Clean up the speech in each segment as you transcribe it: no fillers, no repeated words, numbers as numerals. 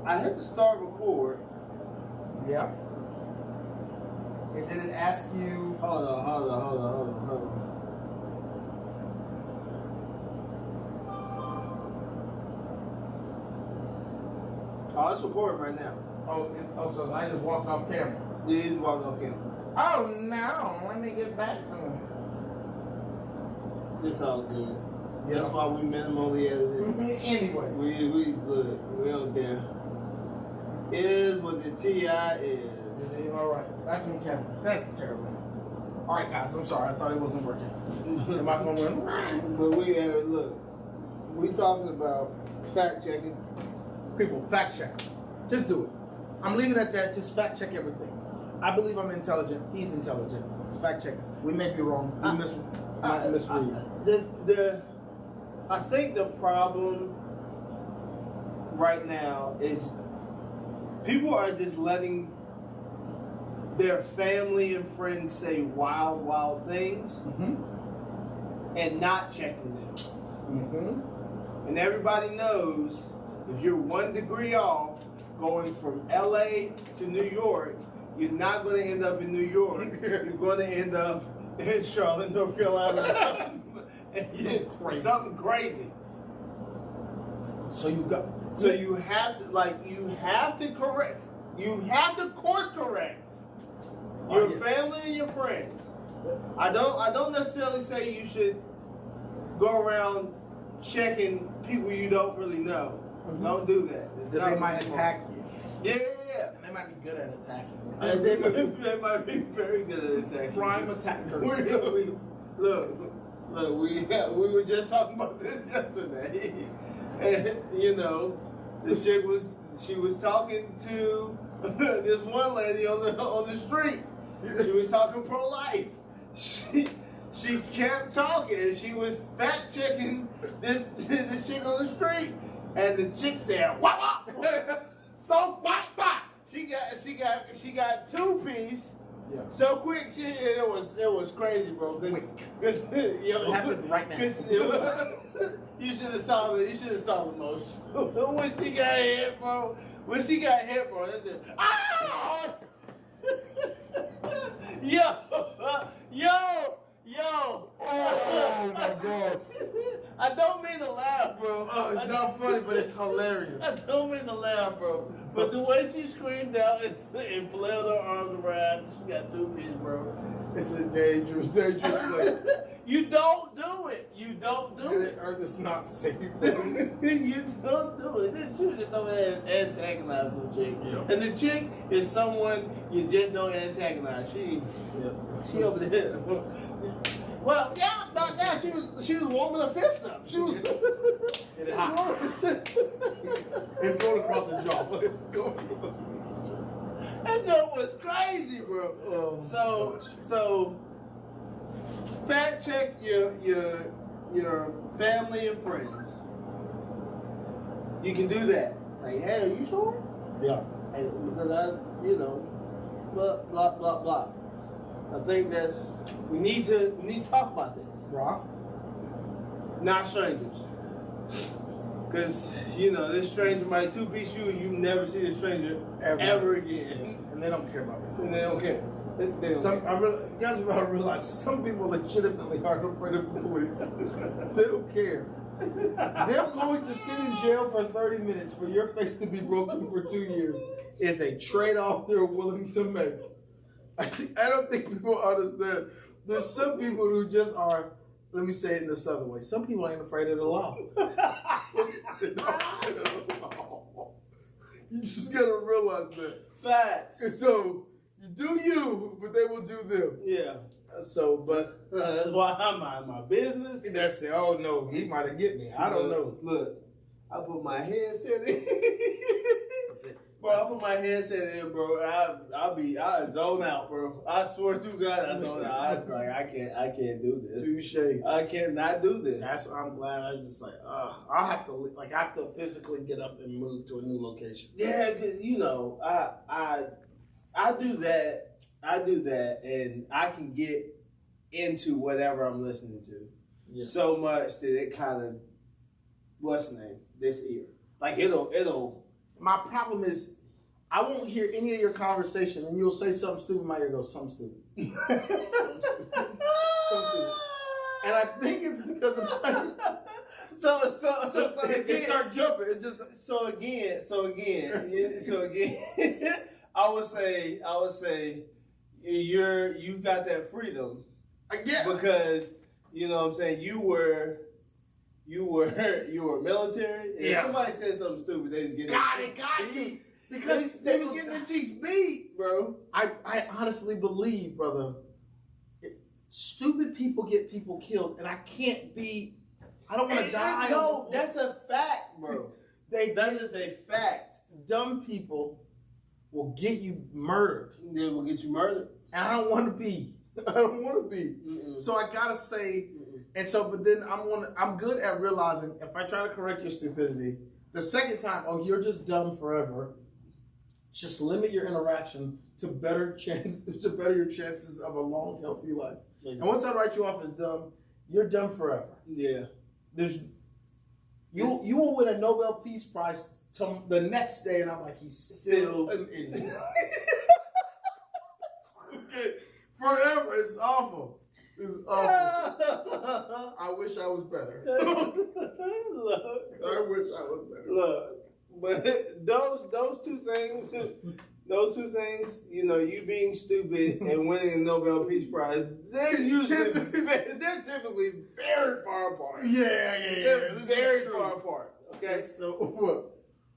I hit the start record. Yeah. And did it ask you? Hold on. Oh, it's recording right now. So I just walked off camera. Yeah, he's walking off camera. Oh no! Let me get back. It's all good. Yeah. That's why we minimally edited. Anyway, we look. We don't care. It is what the TI is. All right, back on camera. That's terrible. All right, guys. I'm sorry. I thought it wasn't working. Am I going to win? But we look. We talking about fact checking. People, fact check. Just do it. I'm leaving it at that. Just fact check everything. I believe I'm intelligent. He's intelligent. Just fact check us. We may be wrong. We might misread. I think the problem right now is people are just letting their family and friends say wild things and not checking them. And everybody knows if you're 1 degree off going from LA to New York, you're not going to end up in New York. You're going to end up in Charlotte, North Carolina, something crazy. So you got. So you have to course correct your family and your friends. I don't necessarily say you should go around checking people you don't really know. Don't do that. Because they might attack you. Yeah. They might be good at attacking. They might be very good at attacking. Prime attackers. Look, we were just talking about this yesterday. And, this chick was talking to this one lady on the street. She was talking pro-life. She kept talking. She was fact checking this chick on the street, and the chick said, "What up?" So what? She got 2-piece. Yeah. So quick, it was crazy, bro. Because it happened right now. You should have saw the motion when she got hit, bro. That's it. Ah! Yo! Oh my God! I don't mean to laugh, bro. Oh, it's not funny, but it's hilarious. I don't mean to laugh, bro. But the way she screamed out and flailed her arms around, she got 2-piece, bro. It's a dangerous place. You don't do it. Earth is not safe. You don't do it. She was just over there antagonizing the chick. Yeah. And the chick is someone you just don't antagonize. She over there. Well, yeah, she was warming her fist up. She was. It's hot. It's going across the jaw. That joke was crazy, bro. So fact check your family and friends. You can do that. Like, hey, are you sure? Yeah. Because blah blah blah. I think we need to talk about this. Right. Not strangers. Because, this stranger might 2-piece you and you never see this stranger ever again. And they don't care about it. And they don't care. You guys have to realize some people legitimately aren't afraid of the police. They don't care. Them going to sit in jail for 30 minutes for your face to be broken for 2 years is a trade-off they're willing to make. I don't think people understand. There's some people who just are, let me say it in the southern way, some people ain't afraid of the law. You just gotta realize that. Facts. And so, you do you, but they will do them. Yeah. So, but that's why I mind my business. That's it. Oh no, he might have get me. I don't know. Look, I put my headset in. That's it. Bro, I put my headset in, bro. I zone out, bro. I swear to God, I zone out. I was like, I can't do this. Touche. I cannot do this. That's why I'm glad. I just I have to physically get up and move to a new location. Yeah, cause I do that. And I can get into whatever I'm listening to so much that it kind of, what's the name? This ear, like it'll my problem is I won't hear any of your conversation, and you'll say something stupid. My ear goes, something stupid. Something stupid. Something stupid. And I think it's because of so it start jumping. It just so again, I would say you've got that freedom. Yeah. Because you know what I'm saying, you were military. If somebody said something stupid, they just get it. Because they were getting their cheeks beat, bro. I honestly believe, brother, stupid people get people killed, and I don't want to die. No, that's a fact, bro. That is a fact. Dumb people will get you murdered. They will get you murdered. And I don't want to be. Mm-mm. So I gotta say, and so, but then I'm good at realizing if I try to correct your stupidity, the second time, oh, you're just dumb forever. Just limit your interaction to better your chances of a long, healthy life. Mm-hmm. And once I write you off as dumb, you're dumb forever. Yeah. You will win a Nobel Peace Prize the next day, and I'm like, he's still an idiot. Okay. Forever. It's awful. It's awful. I wish I was better. Look. I wish I was better. Look. But those two things, you know, you being stupid and winning a Nobel Peace Prize, they're typically very far apart. Yeah. They're very far apart. Okay. So what?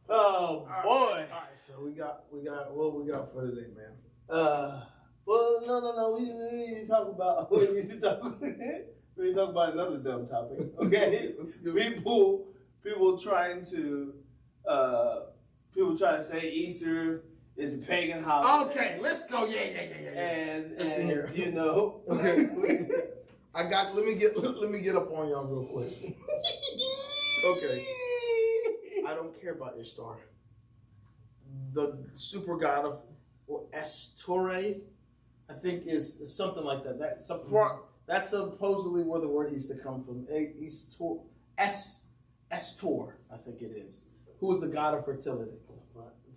Oh boy. All right. So we got what we got for today, man. Well, no. We need to talk about. We need to talk about another dumb topic. Okay. People trying to say Easter is a pagan holiday. Okay, let's go. Yeah. And you know. Okay. Let me get up on y'all real quick. Okay. I don't care about Ishtar. The super god of Astore, I think is something like that. That's supposedly where the word Easter comes from. Astor, I think it is. Who is the god of fertility?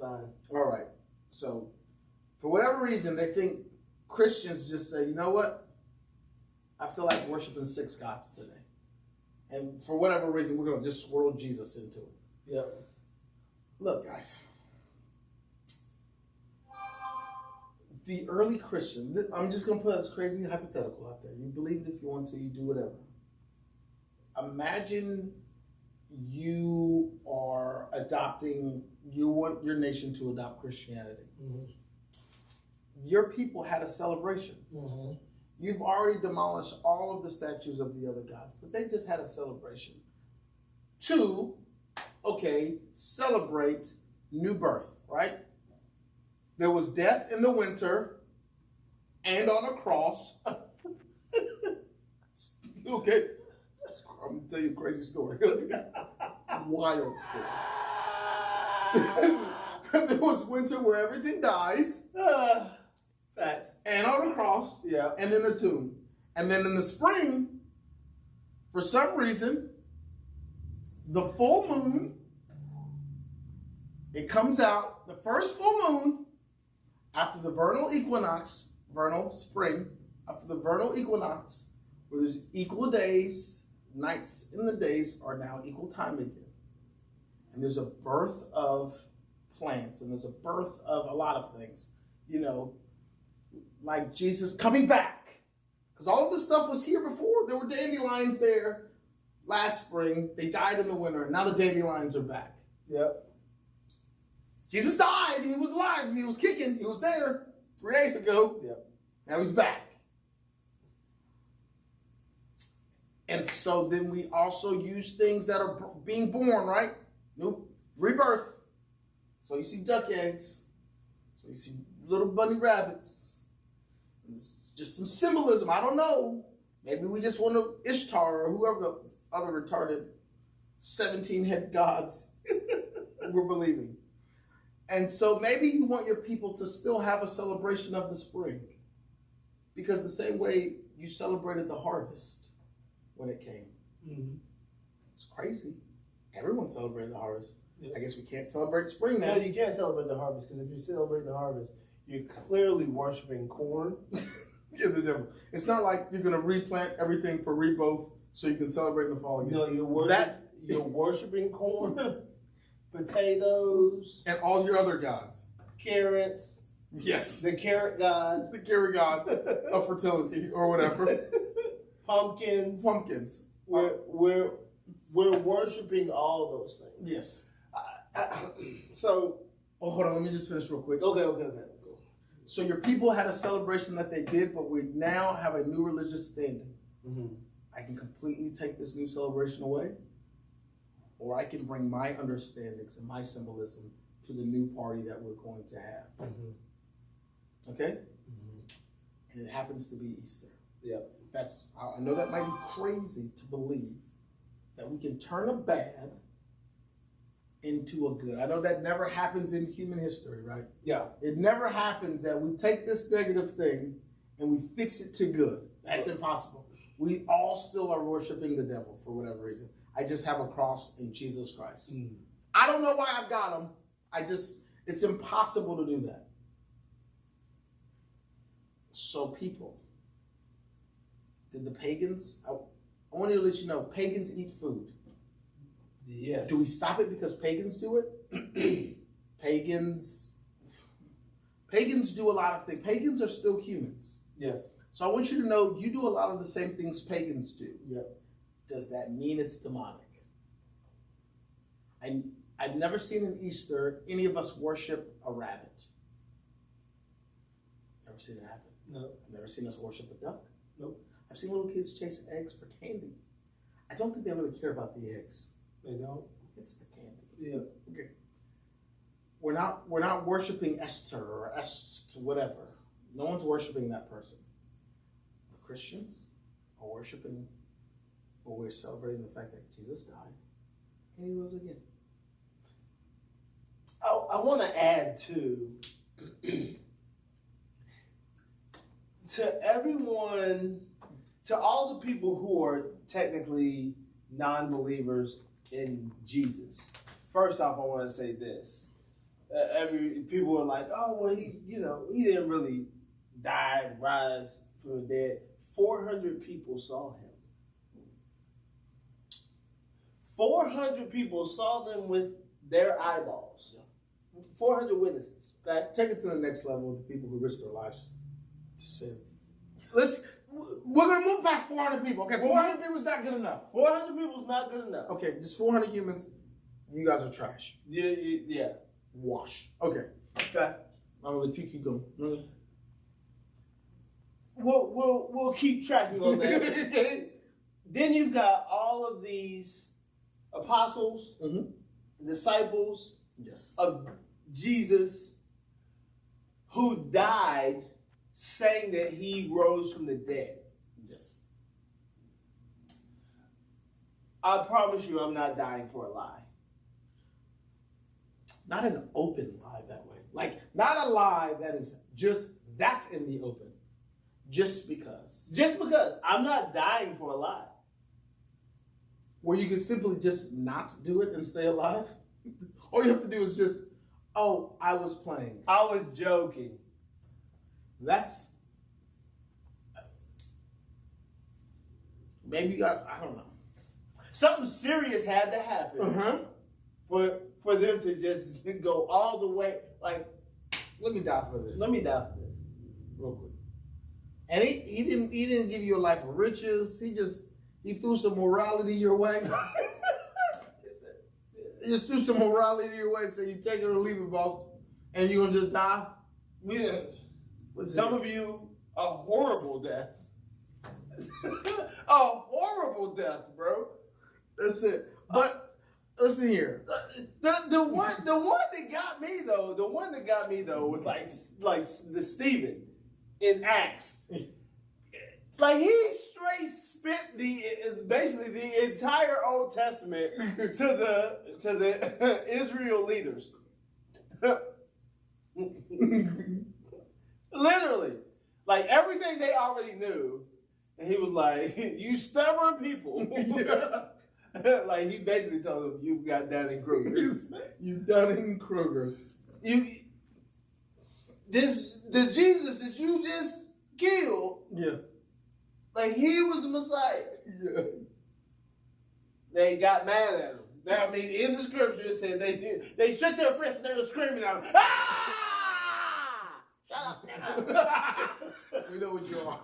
All right. So, for whatever reason, they think Christians just say, you know what? I feel like worshiping 6 gods today. And for whatever reason, we're going to just swirl Jesus into it. Yep. Look, guys. The early Christian, I'm just going to put this crazy hypothetical out there. You believe it if you want to, you do whatever. Imagine you are you want your nation to adopt Christianity. Mm-hmm. Your people had a celebration. Mm-hmm. You've already demolished all of the statues of the other gods, but they just had a celebration. 2, celebrate new birth, right? There was death in the winter and on a cross. Okay. I'm going to tell you a crazy story. Wild story. There was winter where everything dies. Facts. And on a cross. Yeah. And in a tomb. And then in the spring, for some reason, the full moon, it comes out, the first full moon, after the vernal spring, after the vernal equinox, where there's equal days, nights in the days are now equal time again. And there's a birth of plants, and there's a birth of a lot of things, like Jesus coming back. Because all of this stuff was here before. There were dandelions there last spring. They died in the winter, and now the dandelions are back. Yep. Jesus died, and he was alive. He was kicking. He was there 3 days ago. Yep. Now he's back. And so then we also use things that are being born, right? New rebirth. So you see duck eggs. So you see little bunny rabbits. It's just some symbolism. I don't know. Maybe we just want to Ishtar or whoever the other retarded 17-head gods we're believing. And so maybe you want your people to still have a celebration of the spring. Because the same way you celebrated the harvest when it came. Mm-hmm. It's crazy. Everyone celebrated the harvest. I guess we can't celebrate spring now. No, you can't celebrate the harvest because if you're celebrating the harvest, you're clearly worshiping corn. Yeah, the devil. It's not like you're going to replant everything for rebirth so you can celebrate in the fall again. No, you're worshiping corn, potatoes, and all your other gods. Carrots. Yes. The carrot god. The carrot god of fertility or whatever. Pumpkins. We're worshiping all those things. Yes. So. Oh, hold on. Let me just finish real quick. Okay. So your people had a celebration that they did, but we now have a new religious standing. Mm-hmm. I can completely take this new celebration away, or I can bring my understandings and my symbolism to the new party that we're going to have. Mm-hmm. Okay? Mm-hmm. And it happens to be Easter. Yeah. I know that might be crazy to believe that we can turn a bad into a good. I know that never happens in human history, right? Yeah. It never happens that we take this negative thing and we fix it to good. That's impossible. We all still are worshiping the devil for whatever reason. I just have a cross in Jesus Christ. Mm. I don't know why I've got him. It's impossible to do that. So people, did the pagans, I want to let you know, pagans eat food. Yes. Do we stop it because pagans do it? Pagans do a lot of things. Pagans are still humans. Yes. So I want you to know you do a lot of the same things pagans do. Yep. Does that mean it's demonic? I've never seen in Easter any of us worship a rabbit. Never seen it happen. No. I've never seen us worship a duck. Nope. I've seen little kids chasing eggs for candy. I don't think they really care about the eggs. They don't? It's the candy. Yeah. Okay. We're not worshiping Esther or whatever. No one's worshiping that person. The Christians are worshiping, or we're celebrating the fact that Jesus died and he rose again. I want to add to everyone, to all the people who are technically non-believers in Jesus. First off, I want to say this. People are like, oh, well, he didn't really die and rise from the dead. 400 people saw him. 400 people saw them with their eyeballs. 400 witnesses. Okay? Take it to the next level with the people who risked their lives to sin. We're going to move past 400 people. Okay, 400 people is not good enough. 400 people is not good enough. Okay, just 400 humans. You guys are trash. Yeah. Wash. Okay. I'm going to let you keep going. Mm-hmm. We'll keep tracking on that. Then you've got all of these apostles, disciples of Jesus who died saying that he rose from the dead. Yes. I promise you I'm not dying for a lie. Not an open lie that way. Like, not a lie that is just that in the open. Just because. Just because. I'm not dying for a lie. Where you can simply just not do it and stay alive. All you have to do is just, oh, I was playing. I was joking. Maybe you got, I don't know. Something serious had to happen for them to just go all the way. Like, let me die for this. Real quick. And he didn't give you a life of riches. He threw some morality your way. He just threw some morality your way, so you take it or leave it, boss. And you're gonna just die? Yeah. Some of you, a horrible death. A horrible death, bro. That's it. But listen here. The one that got me though, was like the Stephen in Acts. Like, he straight spit basically the entire Old Testament to the Israel leaders. Literally. Like, everything they already knew. And he was like, you stubborn people. Like he basically told him, "You've got Dunning-Krugers. You Dunning-Krugers. The Jesus that you just killed, Yeah. like he was the Messiah." Yeah. They got mad at him. I mean, in the scripture it said they shook their fists and they were screaming at him. Ah! Shut up, nigga. We know what you are.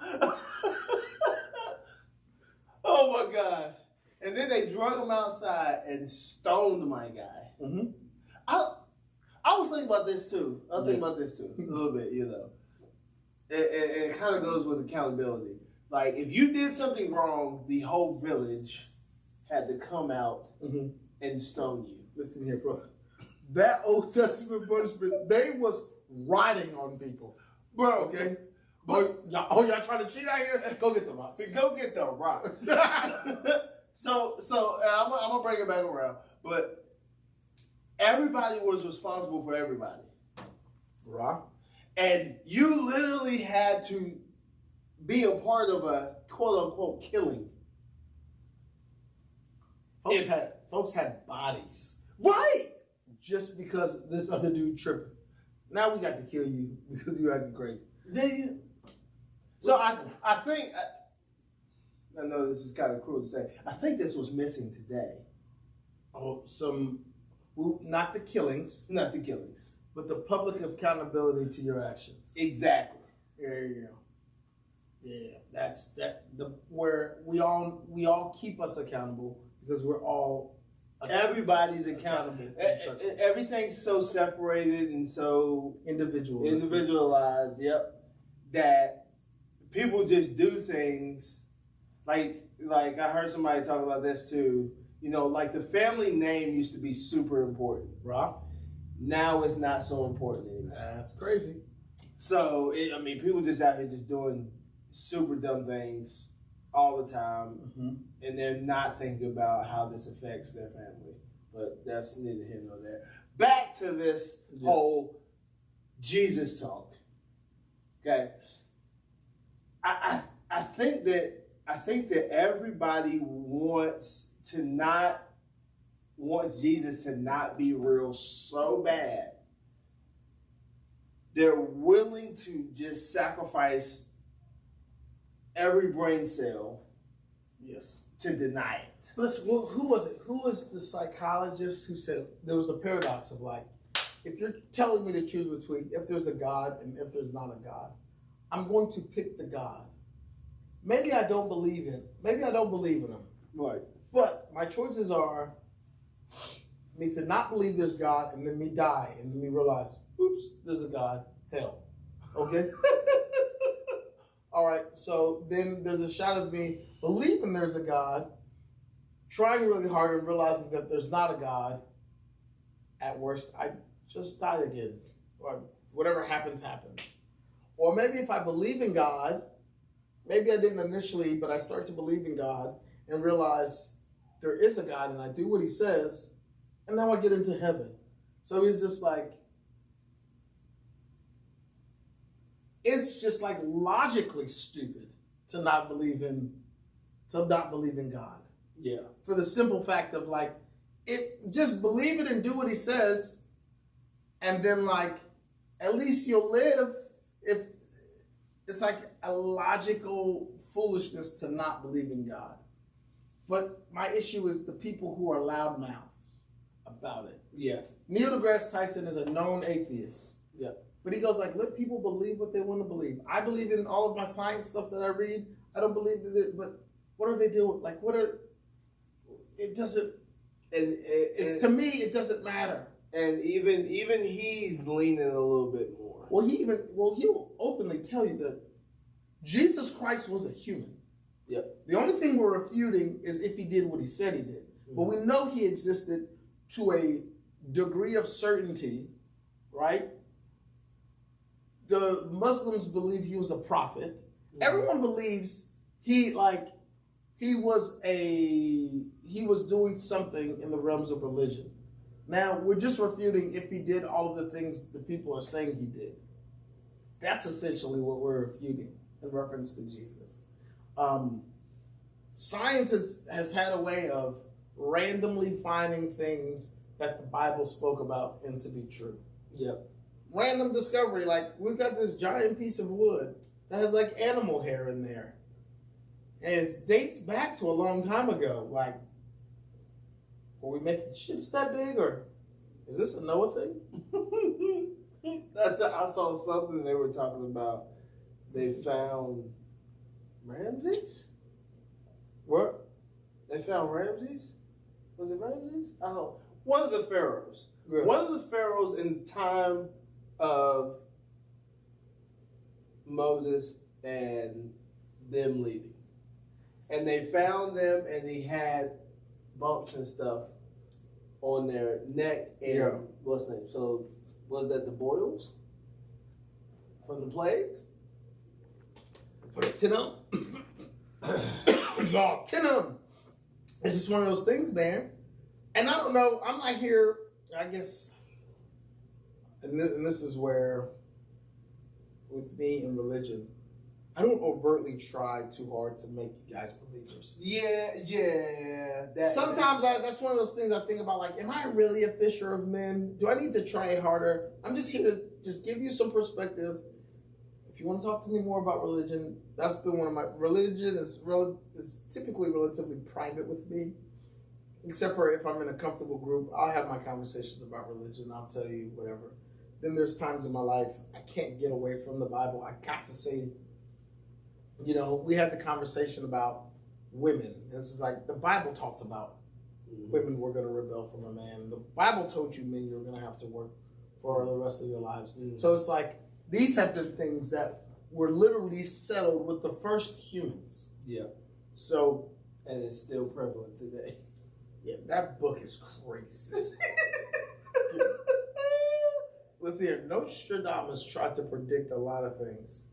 Oh my gosh. And then they drug him outside and stoned my guy. Mm-hmm. I was thinking about this too. A little bit, you know. It kind of goes with accountability. Like, if you did something wrong, the whole village had to come out and stone you. Listen here, brother. That Old Testament punishment, they was riding on people. Bro, okay? But, y'all trying to cheat out here? Go get the rocks. Go get the rocks. So I'm gonna bring it back around. But everybody was responsible for everybody. Right. And you literally had to be a part of a quote-unquote killing. Folks had bodies. Right! Just because this other dude tripping. Now we got to kill you because you acting crazy. So I think, I know this is kind of cruel to say, I think this was missing today. Oh, not the killings. Not the killings. But the public accountability to your actions. Exactly. There you go. Yeah, where we all keep us accountable because we're all everybody's accountable. Everything's so separated and so individualized. Yep. That people just do things like I heard somebody talk about this too. You know, like the family name used to be super important. Right. Now it's not so important anymore. That's crazy. So people just out here just doing super dumb things all the time, and they're not thinking about how this affects their family. But that's neither here nor there. Back to this whole Jesus talk. Okay, I think that everybody wants Jesus to not be real so bad. They're willing to just sacrifice every brain cell, to deny it. Listen, who was it? Who was the psychologist who said there was a paradox of like, if you're telling me to choose between if there's a God and if there's not a God, I'm going to pick the God. Maybe I don't believe in. Maybe I don't believe in him. Right. But my choices are me to not believe there's God and then me die and then me realize, oops, there's a God. Hell. Okay? All right, so then there's a shot of me believing there's a God, trying really hard and realizing that there's not a God. At worst, I just die again. Or whatever happens, happens. Or maybe if I believe in God, maybe I didn't initially, but I start to believe in God and realize there is a God and I do what he says, and now I get into heaven. So he's just like, it's just like logically stupid to not believe in God. Yeah. For the simple fact of like, just believe it and do what he says, and then like, at least you'll live. If it's like a logical foolishness to not believe in God. But my issue is the people who are loudmouths about it. Yeah. Neil deGrasse Tyson is a known atheist. Yeah. But he goes like, let people believe what they want to believe. I believe in all of my science stuff that I read. I don't believe that, but what are they doing? Like, it doesn't, to me, it doesn't matter. And even he's leaning a little bit more. Well, he'll openly tell you that Jesus Christ was a human. Yep. The only thing we're refuting is if he did what he said he did. But we know he existed to a degree of certainty, right? The Muslims believe he was a prophet. Everyone believes he was doing something in the realms of religion. Now, we're just refuting if he did all of the things the people are saying he did. That's essentially what we're refuting in reference to Jesus. Science has had a way of randomly finding things that the Bible spoke about and to be true. Yep. Random discovery, like we've got this giant piece of wood that has like animal hair in there. And it dates back to a long time ago. Like, were we making ships that big, or is this a Noah thing? I saw something they were talking about. They found Ramses? What? They found Ramses? Was it Ramses? Oh, one of the pharaohs. Yeah. One of the pharaohs in time of Moses and them leaving. And they found them, and he had bumps and stuff on their neck and what's the name? So was that the boils from the plagues? For the Tinum. Tinum. It's just one of those things, man. And I don't know, I'm not here, I guess, and this is where, with me and religion, I don't overtly try too hard to make you guys believers. Yeah. Sometimes that's one of those things I think about, like, am I really a fisher of men? Do I need to try harder? I'm just here to just give you some perspective. If you want to talk to me more about religion, that's been one of my, religion is typically relatively private with me. Except for if I'm in a comfortable group, I'll have my conversations about religion. I'll tell you whatever. Then there's times in my life I can't get away from the Bible. I got to say, we had the conversation about women. This is like the Bible talked about women were going to rebel from a man. The Bible told you men you're going to have to work for the rest of your lives. So it's like these have been things that were literally settled with the first humans. Yeah. So, and it's still prevalent today. Yeah, that book is crazy. Listen here, Nostradamus tried to predict a lot of things.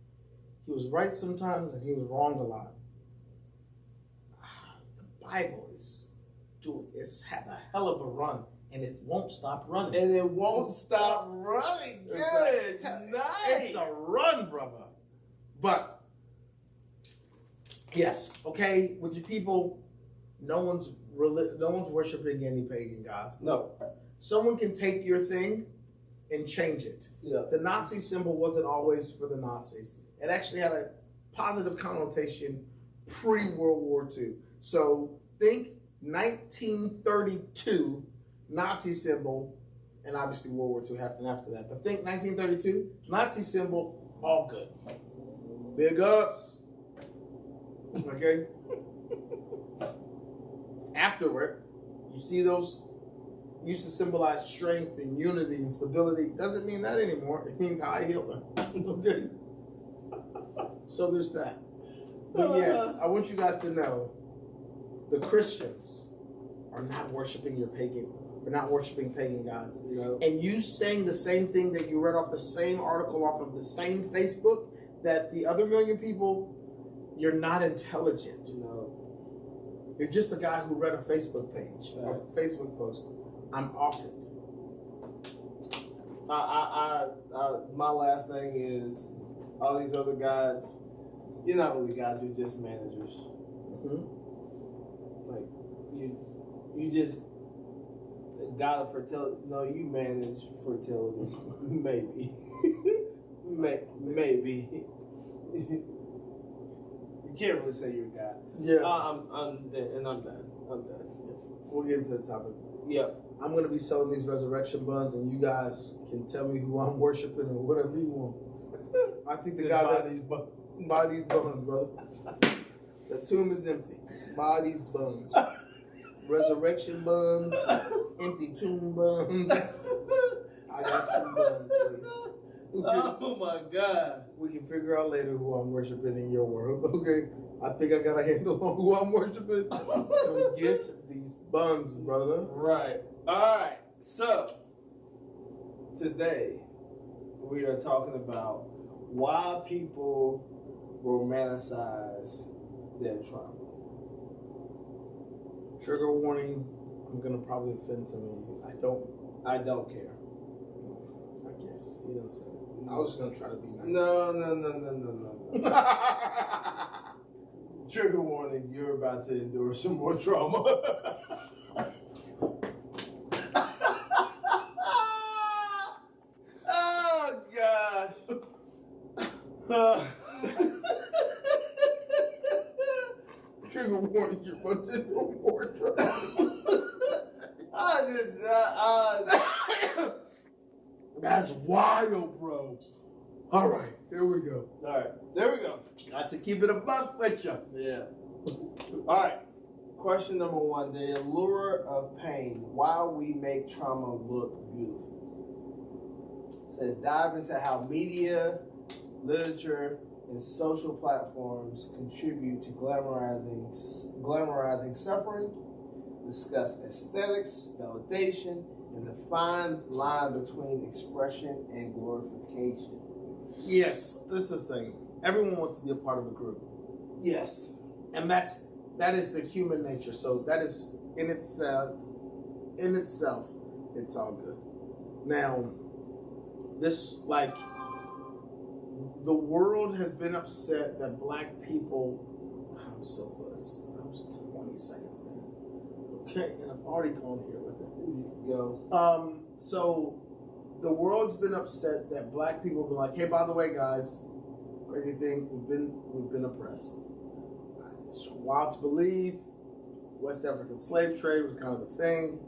He was right sometimes and he was wrong a lot. The Bible it's had a hell of a run, and it won't stop running. And it won't stop running. Good night. It's a run, brother. But yes, okay, with your people, no one's worshiping any pagan gods. No. Someone can take your thing and change it. Yeah. The Nazi symbol wasn't always for the Nazis. It actually had a positive connotation pre-World War II. So think 1932 Nazi symbol, and obviously World War II happened after that. But think 1932 Nazi symbol, all good. Big ups. Okay. Afterward, you see those used to symbolize strength and unity and stability. Doesn't mean that anymore. It means Heil Hitler. Okay. So there's that. But yes, I want you guys to know the Christians are not worshiping we're not worshiping pagan gods. No. And you saying the same thing that you read off the same article off of the same Facebook that the other million people, you're not intelligent. No. You're just a guy who read a Facebook page or Facebook post. I'm off it. My last thing is all these other gods. You're not really gods. You're just managers. Mm-hmm. Like you just God of fertility. No, you manage fertility. Maybe. Maybe. You can't really say you're a god. Yeah. I'm done. We'll get into the topic. Yep. I'm going to be selling these resurrection buns, and you guys can tell me who I'm worshiping or whatever you want. I think the guy that buy these buns, brother. The tomb is empty. Buy these buns. Resurrection buns, empty tomb buns. I got some buns for you. Oh my God. We can figure out later who I'm worshiping in your world. Okay. I think I got a handle on who I'm worshiping. So get these buns, brother. Right. All right. So today we are talking about why people romanticize their trauma. Trigger warning. I'm gonna probably offend some of you. I don't care. I guess he didn't say it. I was just gonna try to be nice. No. Trigger warning, you're about to endure some more trauma. Trigger warning, you're about to do more drugs. That's wild, bro. All right, here we go. All right, there we go. Got to keep it a buck with you. Yeah. All right. Question number 1: the allure of pain. Why we make trauma look beautiful. It says dive into how media, literature, and social platforms contribute to glamorizing suffering. Discuss aesthetics, validation, and the fine line between expression and glorification. Yes, this is the thing. Everyone wants to be a part of a group. Yes. And that is the human nature. So that is in itself, it's all good. Now, this the world has been upset that black people. I'm so close. I was 20 seconds in. Okay, and I've already gone here with it. Go. So the world's been upset that black people have been like, hey, by the way, guys, crazy thing, we've been oppressed. It's wild to believe. West African slave trade was kind of a thing.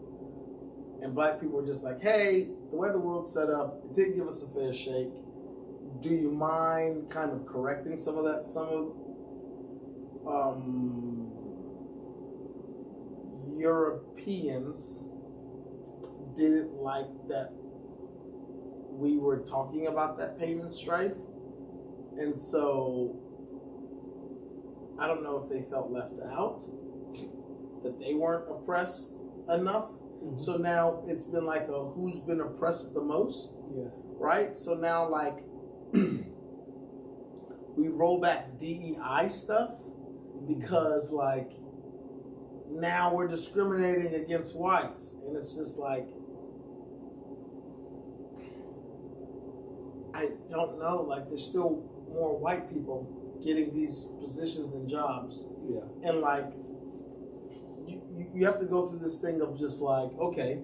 And black people were just like, hey, the way the world's set up, it did give us a fair shake. Do you mind kind of correcting some of that? Some of Europeans didn't like that we were talking about that pain and strife. And so I don't know if they felt left out, that they weren't oppressed enough. Mm-hmm. So now it's been like a who's been oppressed the most, right? So now like we roll back DEI stuff because like now we're discriminating against whites, and it's just like I don't know, like there's still more white people getting these positions and jobs. Yeah. And like you have to go through this thing of just like, okay,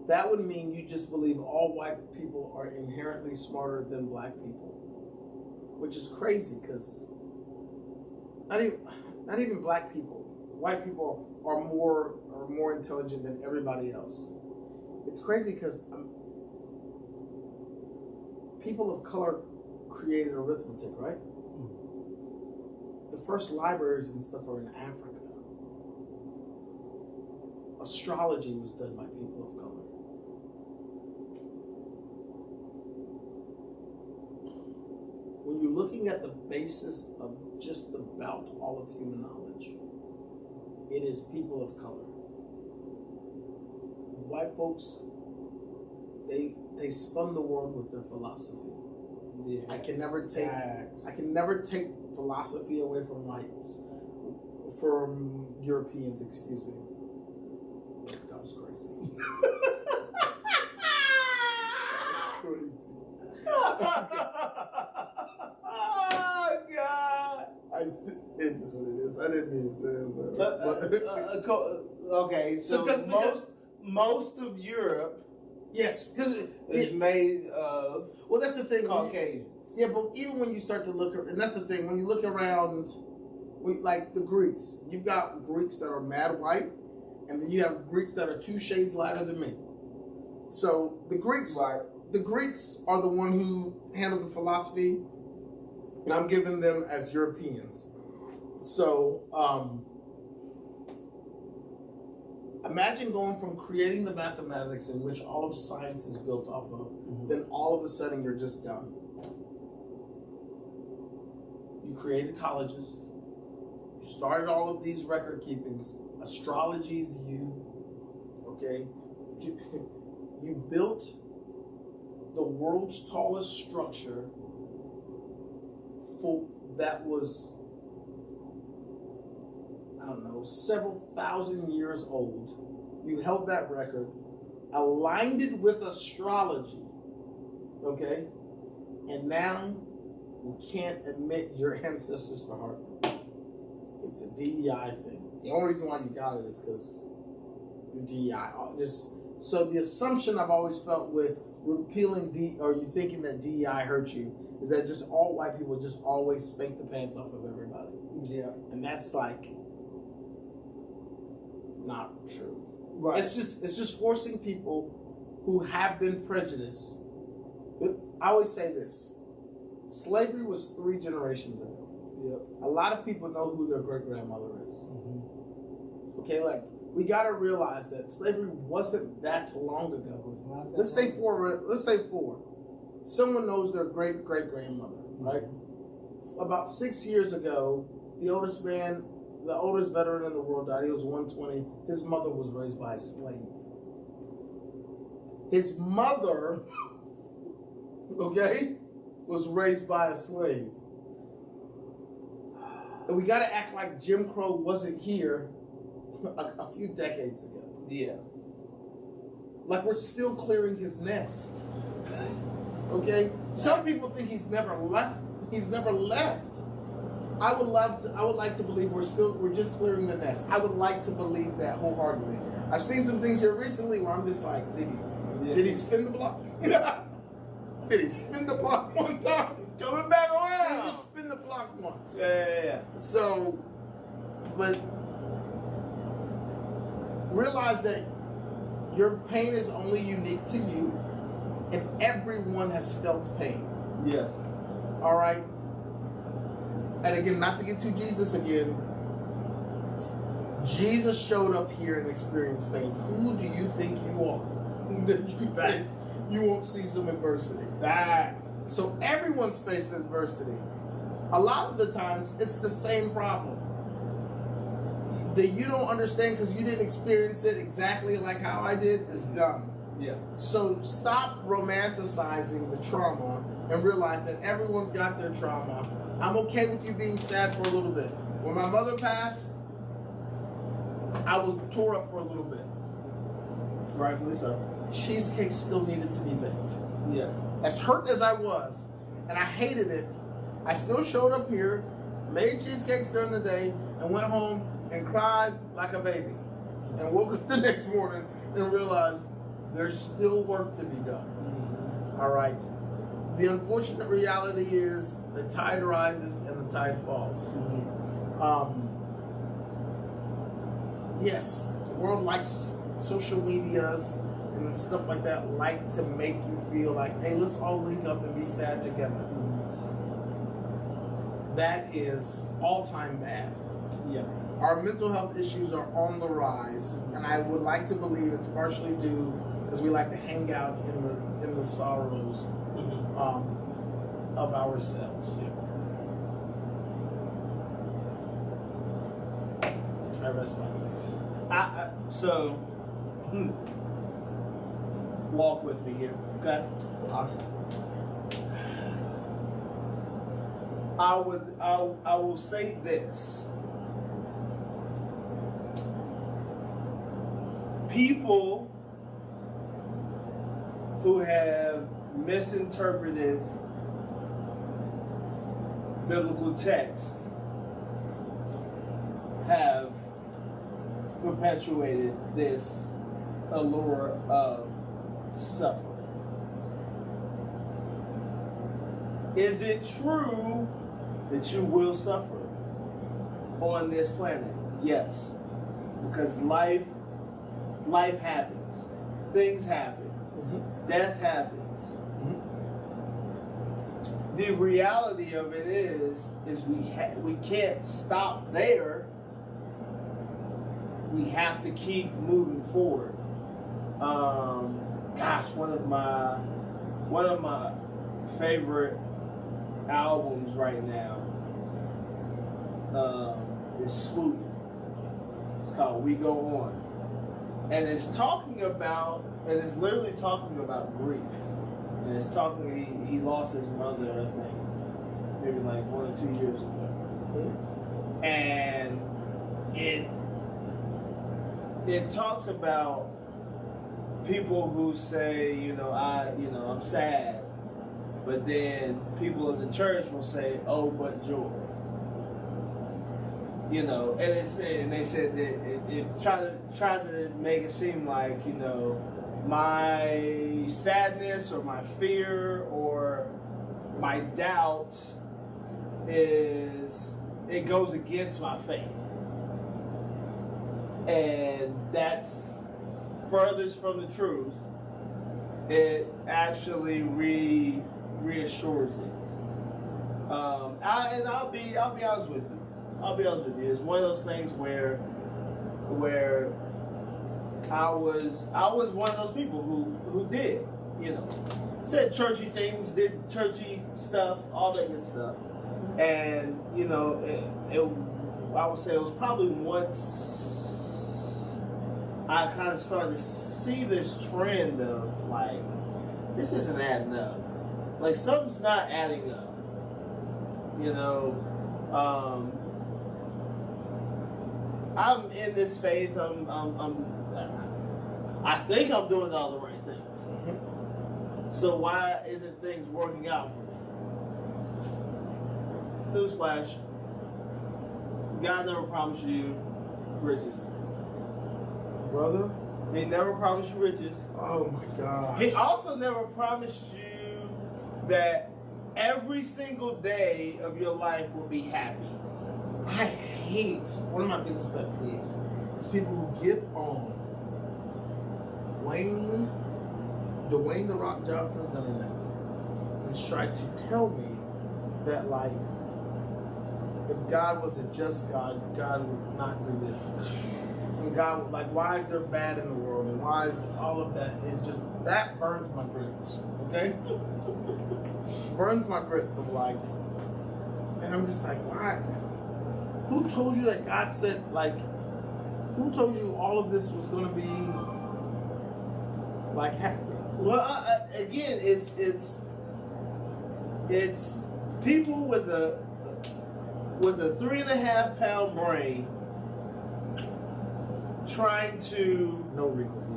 that would mean you just believe all white people are inherently smarter than black people, which is crazy because not even black people, white people are more intelligent than everybody else. It's crazy because people of color created arithmetic, right? The first libraries and stuff are in Africa. Astrology was done by people of color. When you're looking at the basis of just about all of human knowledge, it is people of color. White folks, they spun the world with their philosophy. Yeah. I can never take philosophy away from Europeans, excuse me. That was crazy. That's crazy. Oh God! It is what it is. I didn't mean to say it, but okay. So most of Europe. Yes, because it's made of. Well, that's the thing. Caucasians. Yeah, but even when you start to look, and that's the thing, when you look around, like the Greeks, you've got Greeks that are mad white, and then you have Greeks that are 2 shades lighter than me. So the Greeks are the one who handled the philosophy, and I'm giving them as Europeans. So imagine going from creating the mathematics in which all of science is built off of, then all of a sudden you're just done. You created colleges. You started all of these record keepings. Astrology's you. Okay? You built the world's tallest structure that was, I don't know, several thousand years old. You held that record, aligned it with astrology. Okay? And now we can't admit your ancestors to Harvard. It's a DEI thing. The only reason why you got it is because you're DEI. So the assumption I've always felt with repealing or you thinking that DEI hurt you is that just all white people just always spank the pants off of everybody. Yeah. And that's like not true. Right. It's just forcing people who have been prejudiced. I always say this. Slavery was 3 generations ago. Yep. A lot of people know who their great grandmother is. Mm-hmm. Okay, like we gotta realize that slavery wasn't that long ago. Let's say four. Someone knows their great grandmother, right? About 6 years ago, the oldest veteran in the world died. He was 120. His mother was raised by a slave. His mother, okay, was raised by a slave. And we got to act like Jim Crow wasn't here a few decades ago. Yeah. Like we're still clearing his nest. Okay? Some people think he's never left. He's never left. I would like to believe we're just clearing the nest. I would like to believe that wholeheartedly. I've seen some things here recently where I'm just like, did he spin the block? Did he spin the block one time? Coming back around. Did he just spin the block once? Yeah. So, but realize that your pain is only unique to you, and everyone has felt pain. Yes. All right. And again, not to get too Jesus again, Jesus showed up here and experienced pain. Who do you think you are? That you face? You won't see some adversity. Facts. So everyone's faced adversity. A lot of the times, it's the same problem that you don't understand because you didn't experience it exactly like how I did. Is dumb. Yeah. So stop romanticizing the trauma and realize that everyone's got their trauma. I'm okay with you being sad for a little bit. When my mother passed, I was tore up for a little bit. Rightfully so. Cheesecake still needed to be baked. Yeah. As hurt as I was, and I hated it, I still showed up here, made cheesecakes during the day, and went home and cried like a baby. And woke up the next morning and realized there's still work to be done. Mm-hmm. All right. The unfortunate reality is the tide rises and the tide falls. Mm-hmm. Yes, the world likes social medias and stuff like that, like to make you feel like, hey, let's all link up and be sad together. Mm-hmm. That is all-time bad. Yeah. Our mental health issues are on the rise, and I would like to believe it's partially due because we like to hang out in the sorrows of ourselves. Yeah. I rest my case. Walk with me here, okay? I will say this. People who have misinterpreted biblical text have perpetuated this allure of suffering. Is it true that you will suffer on this planet? Yes. Because life happens. Things happen. Mm-hmm. Death happens. Mm-hmm. The reality of it is we can't stop there. We have to keep moving forward. One of my favorite albums right now is Swoop. It's called We Go On. And it's literally talking about grief. And it's talking, he lost his mother, I think, maybe like 1 or 2 years ago. And it talks about people who say, I'm sad. But then people in the church will say, oh, but joy. And they said that it tries to make it seem like, my sadness or my fear or my doubt it goes against my faith. And that's furthest from the truth. It actually reassures it. I'll be honest with you. I'll be honest with you. It's one of those things where I was one of those people who did, said churchy things, did churchy stuff, all that good stuff. And, I would say it was probably once I kind of started to see this trend of, like, this isn't adding up. Like, something's not adding up. I'm in this faith. I think I'm doing all the right things. So why isn't things working out for me? Newsflash: God never promised you riches, brother. He never promised you riches. Oh my God. He also never promised you that every single day of your life will be happy. I hate, one of my biggest pet peeves is people who get on Dwayne The Rock Johnson's internet and try to tell me that, like, if God was a just God, God would not do this. And God, like, why is there bad in the world? And why is all of that? That burns my grits, okay? Burns my grits of, like, and I'm just like, why? Who told you that God said, like, who told you all of this was going to be, like, happy? Well, again, it's people with a 3.5 pound brain trying to no wrinkles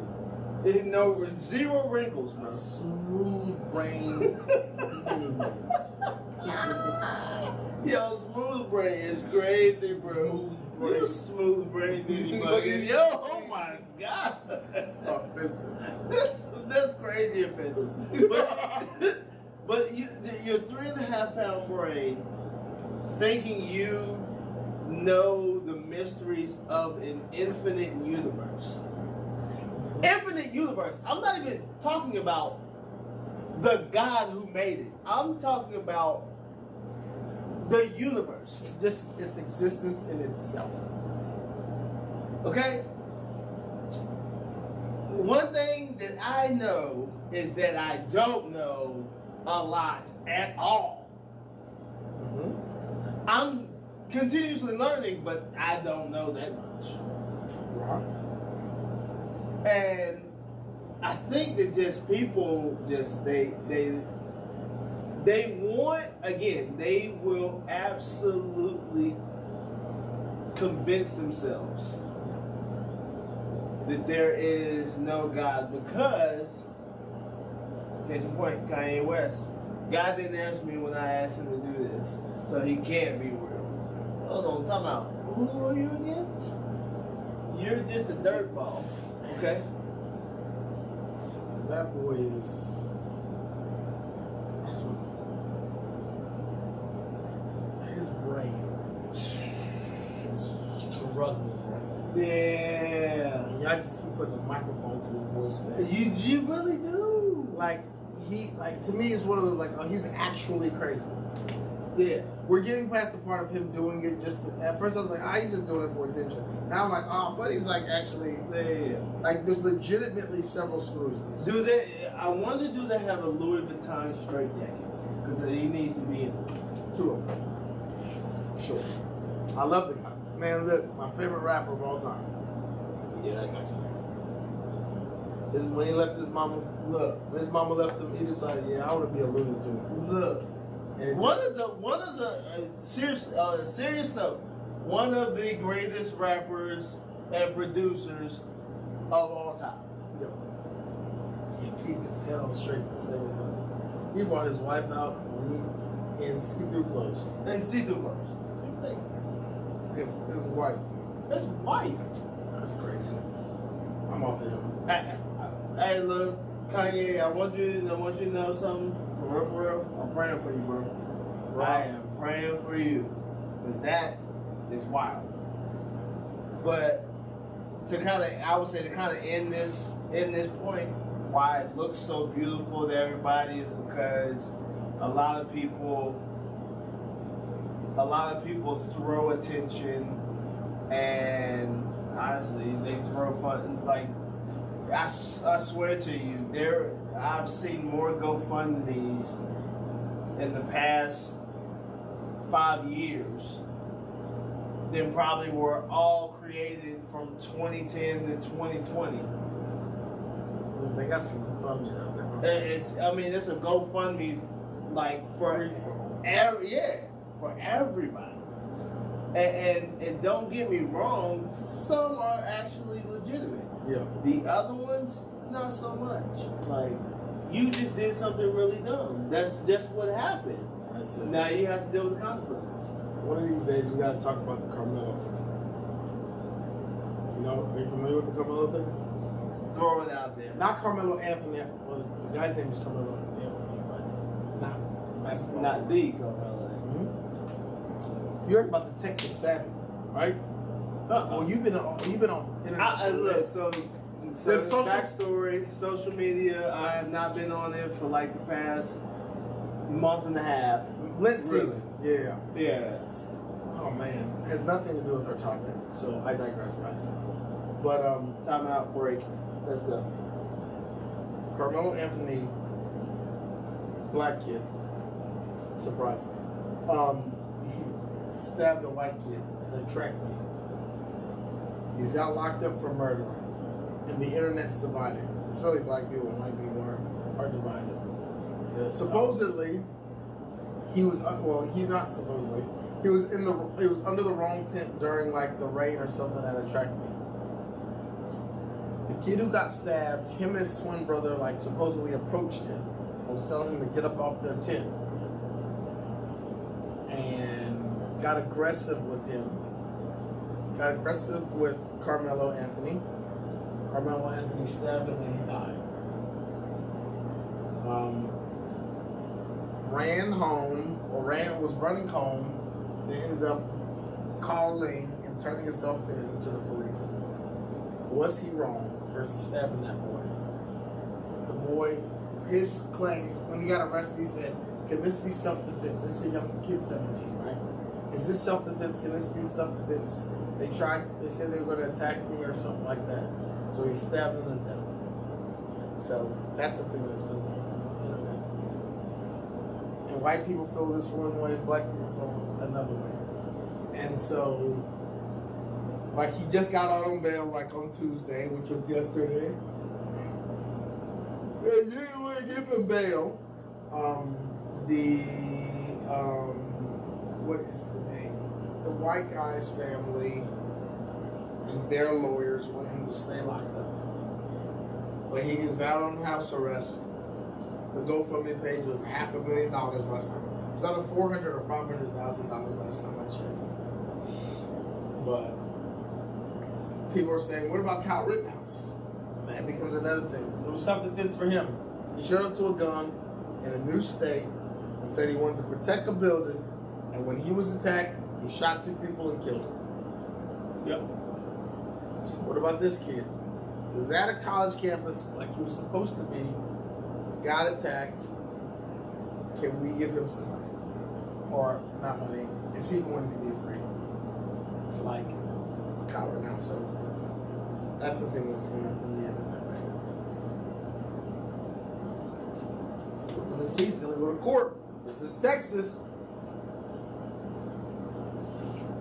either. Zero wrinkles, bro. Smooth brain. Yo, smooth brain is crazy, bro. You smooth brain, bugging. Yo, oh my God. Offensive. That's crazy offensive. But your 3.5 pound brain thinking you know the mysteries of an infinite universe. Infinite universe. I'm not even talking about the God who made it. I'm talking about the universe. Just its existence in itself. Okay? One thing that I know is that I don't know a lot at all. Mm-hmm. I'm continuously learning, but I don't know that much. Right. And I think that just people they want, again, they will absolutely convince themselves that there is no God because, case in point, Kanye West. God didn't ask me when I asked him to do this, so he can't be real. Hold on, time out. Who are you again? You're just a dirtball, okay? That boy is. That's what. His brain is struggling right now. Yeah. And y'all just keep putting a microphone to this boy's face. You really do. Like, to me, it's one of those, like, oh, he's actually crazy. Yeah. We're getting past the part of him doing it just at first I was like, he's just doing it for attention. Now I'm like, but he's like actually, Yeah. like, there's legitimately several screws loose. I wonder, do they have a Louis Vuitton straight jacket? Because he needs to be in it. 2 of them. Sure. I love the guy. Man, look, my favorite rapper of all time. Yeah, that guy's crazy. When he left his mama, when his mama left him, he decided, I want to be a Looney Tune. Look. And One of the serious note, one of the greatest rappers and producers of all time. Can't keep his head on straight to say this stuff. He brought his wife out in see-through clothes. And see-through clothes. His wife. His wife. That's crazy. I'm off of him. Hey, look, Kanye, I want you to know something. For real, I'm praying for you, bro. I am praying for you, because that is wild. But I would say to kind of end this point, why it looks so beautiful to everybody is because a lot of people throw attention, and honestly, they throw fun. Like, I swear to you, I've seen more GoFundMe's in the past 5 years than probably were all created from 2010 to 2020. They got some GoFundMe out there. It's a GoFundMe like for everybody. And don't get me wrong, some are actually legitimate. Yeah. The other ones, not so much. Like, you just did something really dumb. That's just what happened. That's it. Now you have to deal with the consequences. One of these days, we got to talk about the Carmelo thing. You know, are you familiar with the Carmelo thing? Throw it out there. Not Carmelo Anthony. Well, the guy's name is Carmelo Anthony, but not basketball. Not the Carmelo. You heard about the Texas stabbing, right? Well, you've been on internet. Look, so backstory, social media. I have not been on it for like the past month and a half. Lent Really? season. Yeah. Yeah. Oh man, it has nothing to do with our topic. So I digress, guys. But Time out, break. Let's go. Carmelo Anthony, black kid, surprising, stabbed a white kid in a track meet. He's got locked up for murder, and the internet's divided. It's really black people and white people are divided. Yes. Supposedly, he was he not supposedly. He was under the wrong tent during like the rain or something at a track meet. The kid who got stabbed, him and his twin brother like supposedly approached him and was telling him to get up off their tent, and got aggressive with him. Got aggressive with Carmelo Anthony. Carmelo Anthony stabbed him and he died. Was running home. They ended up calling and turning himself in to the police. Was he wrong for stabbing that boy? The boy, his claims, when he got arrested, he said, "Can this be self-defense?" This is a young kid, 17, right? Is this self-defense? Can this be self-defense? They said they were going to attack me or something like that. So he stabbed him to death. So that's the thing that's been going on the internet. And white people feel this one way, black people feel another way. And so, like, he just got out on bail, like, on Tuesday, which was yesterday. And you didn't want to give him bail. What is the name? The white guy's family and their lawyers want him to stay locked up. But he is out on house arrest. The GoFundMe page was $500,000 last time. It was either $400,000 or $500,000 last time I checked. But people are saying, what about Kyle Rittenhouse? That becomes another thing. It was self-defense for him. He showed up to a gun in a new state and said he wanted to protect a building, and when he was attacked, he shot 2 people and killed them. Yep. So what about this kid? He was at a college campus like he was supposed to be, got attacked. Can we give him some money? Or not money? Is he going to be free? Like Kyle now. So that's the thing that's going on in the internet right now. We're going to see. It's going to go to court. This is Texas.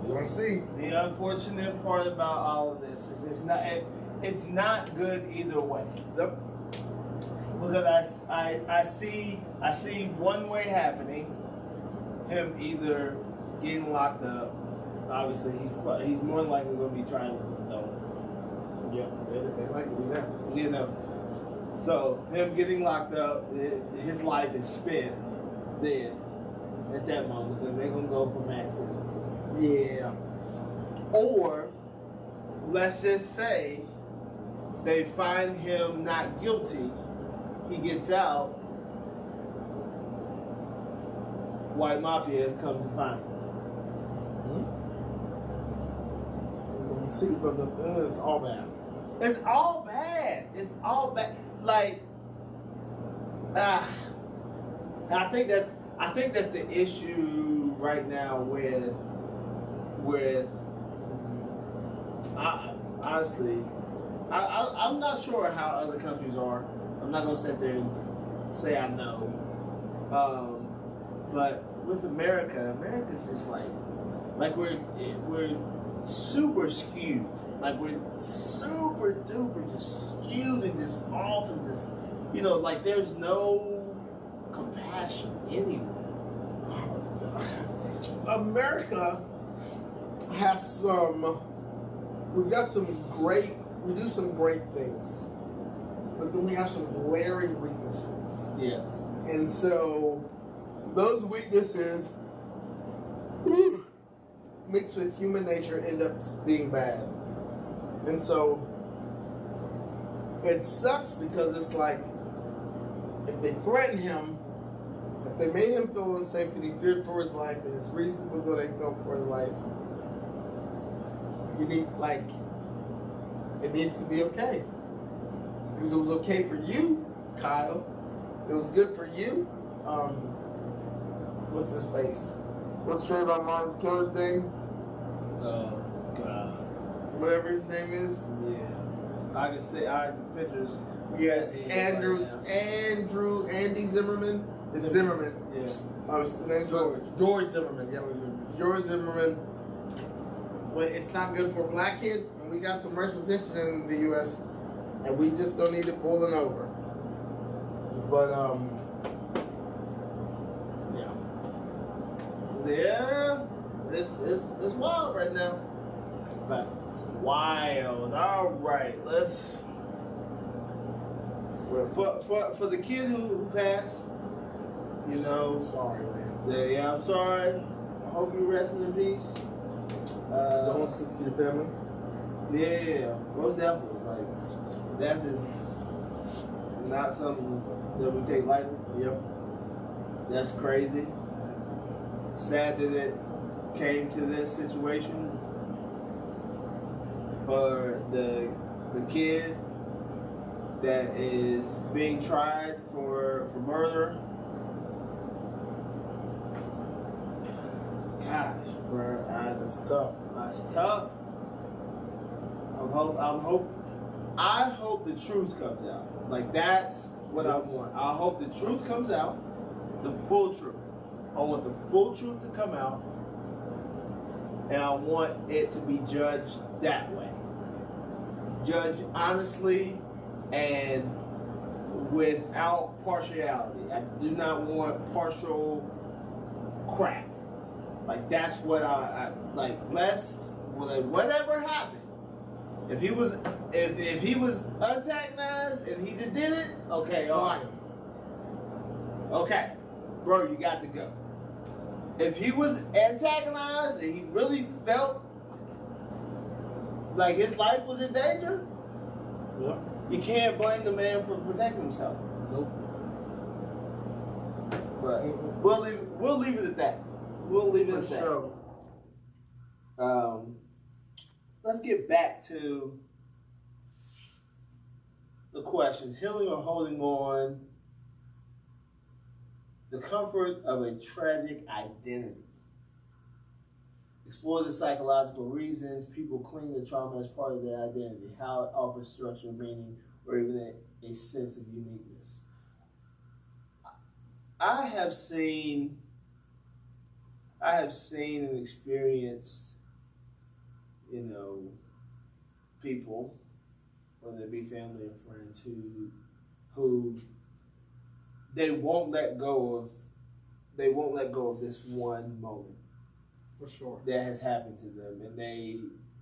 You're going to see. The unfortunate part about all of this is it's not good either way. Yep. Because I see one way happening, him either getting locked up. Obviously, he's more than likely going to be trying as an adult. Yeah, they like to do that. You know, so him getting locked up, his life is spent there at that moment because they're gonna go for max sentence. Yeah. Or let's just say They find him not guilty. He gets out. White mafia comes and finds him. See, brother, it's all bad. It's all bad. It's all bad. Like, I think that's the issue right now with honestly, I'm not sure how other countries are. I'm not gonna sit there and say I know. But with America's just like we're super skewed. Like we're super duper just skewed and just off and just, like there's no compassion anywhere. America has we do some great things, but then we have some glaring weaknesses. Yeah. And so those weaknesses mixed with human nature end up being bad. And so it sucks because it's like if they threaten him, if they made him feel unsafe and he feared for his life, and it's reasonable that they felt for his life, it needs to be okay. Because it was okay for you, Kyle. It was good for you. What's his face? What's Trayvon Martin's killer's name? Oh God. Whatever his name is. Yeah. I can see pictures. Yes, Andy Zimmerman. It's Zimmerman. Yeah. His name's George Zimmerman. Yeah, George Zimmerman. But it's not good for a black kid, and we got some racial tension in the U.S., and we just don't need it boiling over. But yeah, it's wild right now. But it's wild. All right, let's. For the kid who passed, sorry, man. Yeah, I'm sorry. I hope you resting in peace. Condolences to your family. Yeah, most definitely. Like, death is not something that we take lightly. Yep. That's crazy. Sad that it came to this situation for the kid that is being tried for murder. Gosh, bro, that's tough. That's tough. I hope the truth comes out. Like, that's what I want. I hope the truth comes out, the full truth. I want the full truth to come out, and I want it to be judged that way. Judged honestly and without partiality. I do not want partial crap. Like, that's what I like. Whatever happened. If he was antagonized and he just did it, okay, all right. Okay, bro, you got to go. If he was antagonized and he really felt like his life was in danger, yep, you can't blame the man for protecting himself. Nope. But we'll leave it at that. We'll leave it at that. Sure. Let's get back to the questions. Healing or holding on. The comfort of a tragic identity. Explore the psychological reasons people cling to trauma as part of their identity, how it offers structure, meaning, or even a sense of uniqueness. I have seen and experienced, people, whether it be family or friends, who they won't let go of this one moment. For sure. That has happened to them, and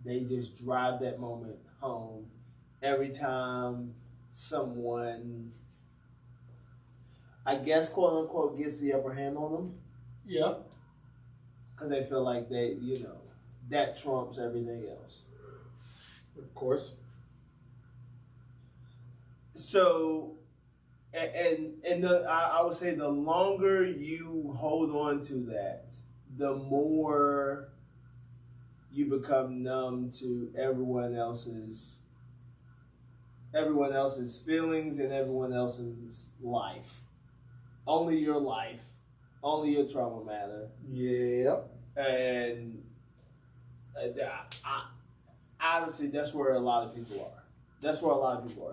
they just drive that moment home every time someone, I guess, quote unquote, gets the upper hand on them. Yeah. Because they feel like that trumps everything else. Of course. So, I would say the longer you hold on to that, the more you become numb to everyone else's feelings and everyone else's life. Only your life, only your trauma matter. Yep. And honestly, that's where a lot of people are.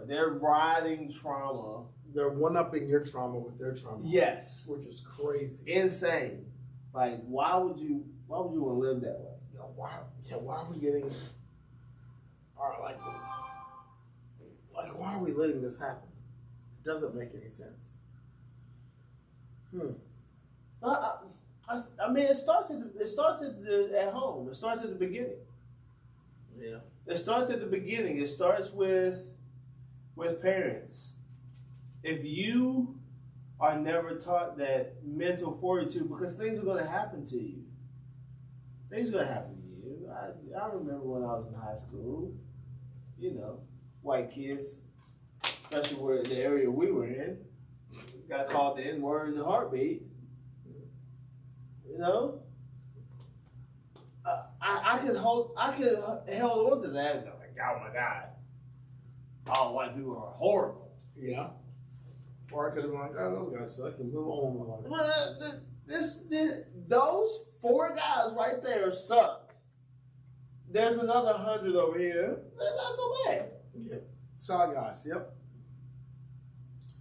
They're riding trauma. They're one-upping your trauma with their trauma. Yes. Which is crazy. Insane. Like, why would you want to live that way? Why are we getting, why are we letting this happen? It doesn't make any sense. I mean, it starts at home. It starts at the beginning. Yeah. It starts at the beginning. It starts with parents. If you are never taught that mental fortitude, because things are going to happen to you. Things are going to happen to you. I remember when I was in high school, white kids, especially where the area we were in, got called the N-word in a heartbeat. I could held on to that. And I'm like, oh my God, all white people are horrible. Yeah. Or I could have been like, oh, those guys suck and move on with my life. Well, those 4 guys right there suck. There's another 100 over here. They're not so bad. Yeah. Solid guys. Yep.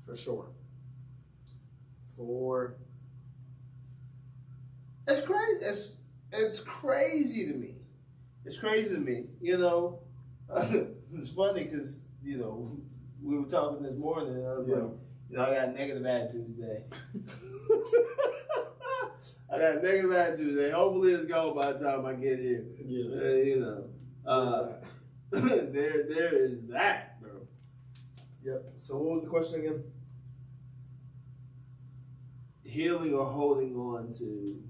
For sure. It's crazy. It's crazy to me. It's crazy to me. It's funny because we were talking this morning and I was like, I got a negative attitude today. I got a negative attitude today. Hopefully it's gone by the time I get here. Yes. There is that, bro. Yep. So what was the question again? Healing or holding on to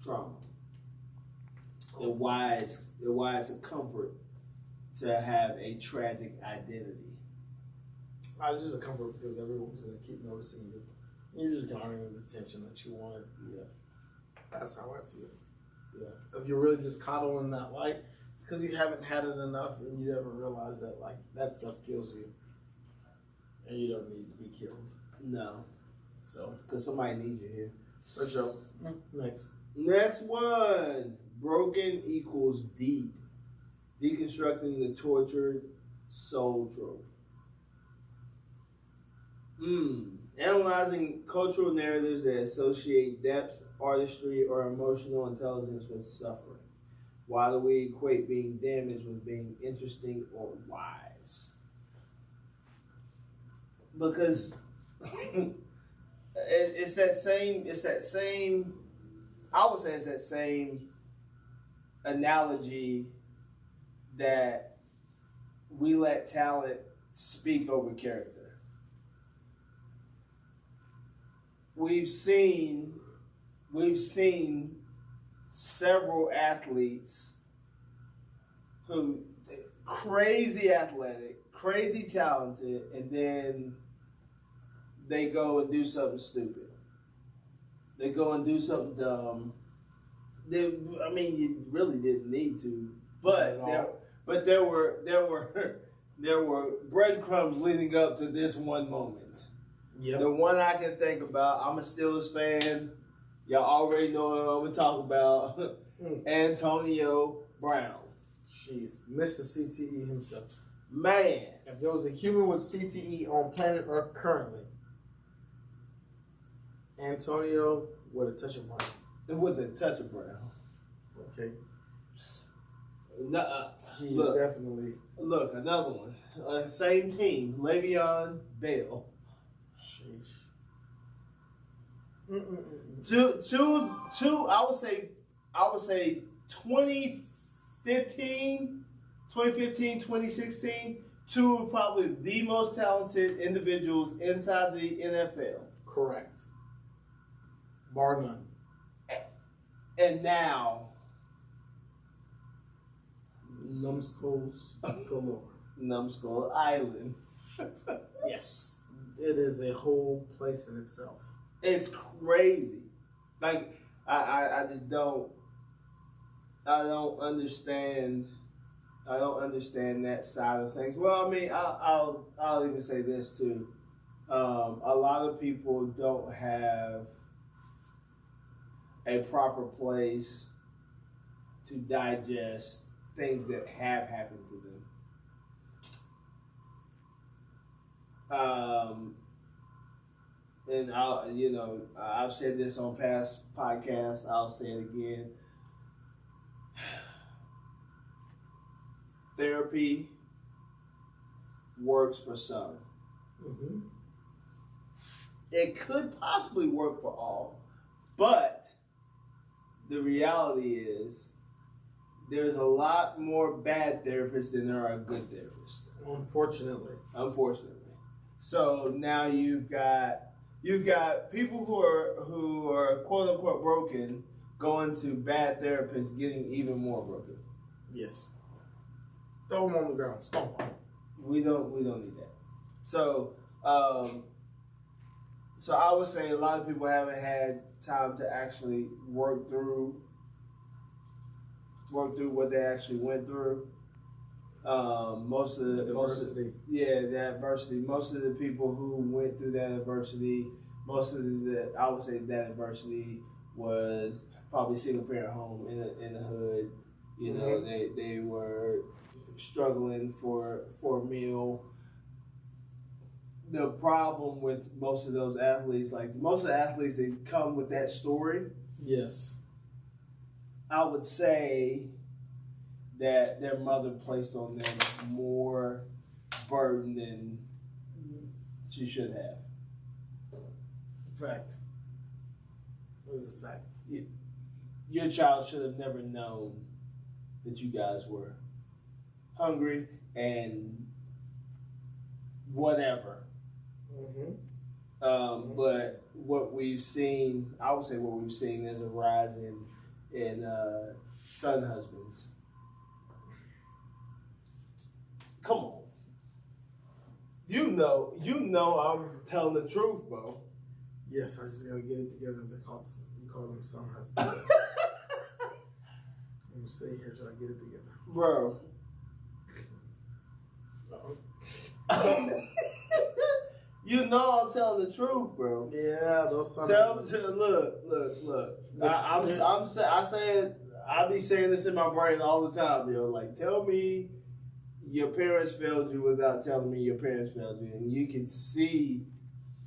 trauma, and why it's a comfort to have a tragic identity. It's just a comfort because everyone's going to keep noticing you. You're just garnering the attention that you wanted. Yeah, that's how I feel. Yeah, if you're really just coddling that light, it's because you haven't had it enough, and you never realize that that stuff kills you, and you don't need to be killed. No. So, because somebody needs you here. For sure. Next one. Broken equals deep. Deconstructing the tortured soul trope. Analyzing cultural narratives that associate depth, artistry, or emotional intelligence with suffering. Why do we equate being damaged with being interesting or wise? Because it's that same, I would say it's that same analogy that we let talent speak over character. We've seen several athletes who crazy athletic, crazy talented, and then they go and do something stupid. They go and do something dumb. You really didn't need to, but there were breadcrumbs leading up to this one moment. Yep. The one I can think about. I'm a Steelers fan. Y'all already know what I'm gonna talk about. Antonio Brown. Jeez, Mr. CTE himself. Man, if there was a human with CTE on planet Earth currently, Antonio with a touch of brown. With a touch of brown. Okay. He's definitely. Look, another one. Same team. Le'Veon Bell. Sheesh. Two. I would say 2015, 2016. Two of probably the most talented individuals inside the NFL. Correct. Bar none. And now, numbskulls galore. Numbskull Island. Yes, it is a whole place in itself. It's crazy. Like I just don't. I don't understand. I don't understand that side of things. Well, I mean, I'll even say this too. A lot of people don't have a proper place to digest things that have happened to them. And I've said this on past podcasts. I'll say it again. Therapy works for some. Mm-hmm. It could possibly work for all, but the reality is there's a lot more bad therapists than there are good therapists. Unfortunately. So now you've got people who are quote unquote broken going to bad therapists getting even more broken. Yes. Throw them on the ground. Stomp them. We don't need that. So so I would say a lot of people haven't had time to actually work through what they actually went through. Most of the adversity. Most of the people who went through that adversity, I would say that adversity was probably single parent home in the hood. You know, they were struggling for a meal. The problem with most of those athletes, they come with that story. Yes. I would say that their mother placed on them more burden than she should have. Fact. It is a fact. Your child should have never known that you guys were hungry and whatever. Mm-hmm. But what we've seen, I would say what we've seen is a rise in son husbands. Come on. You know I'm telling the truth, bro. Yes, I just gotta get it together. You call them son husbands. I'm gonna stay here till I get it together. Bro. You know I'm telling the truth, bro. Yeah, those sons. Look. I be saying this in my brain all the time, yo. Like, tell me your parents failed you without telling me your parents failed you, and you can see,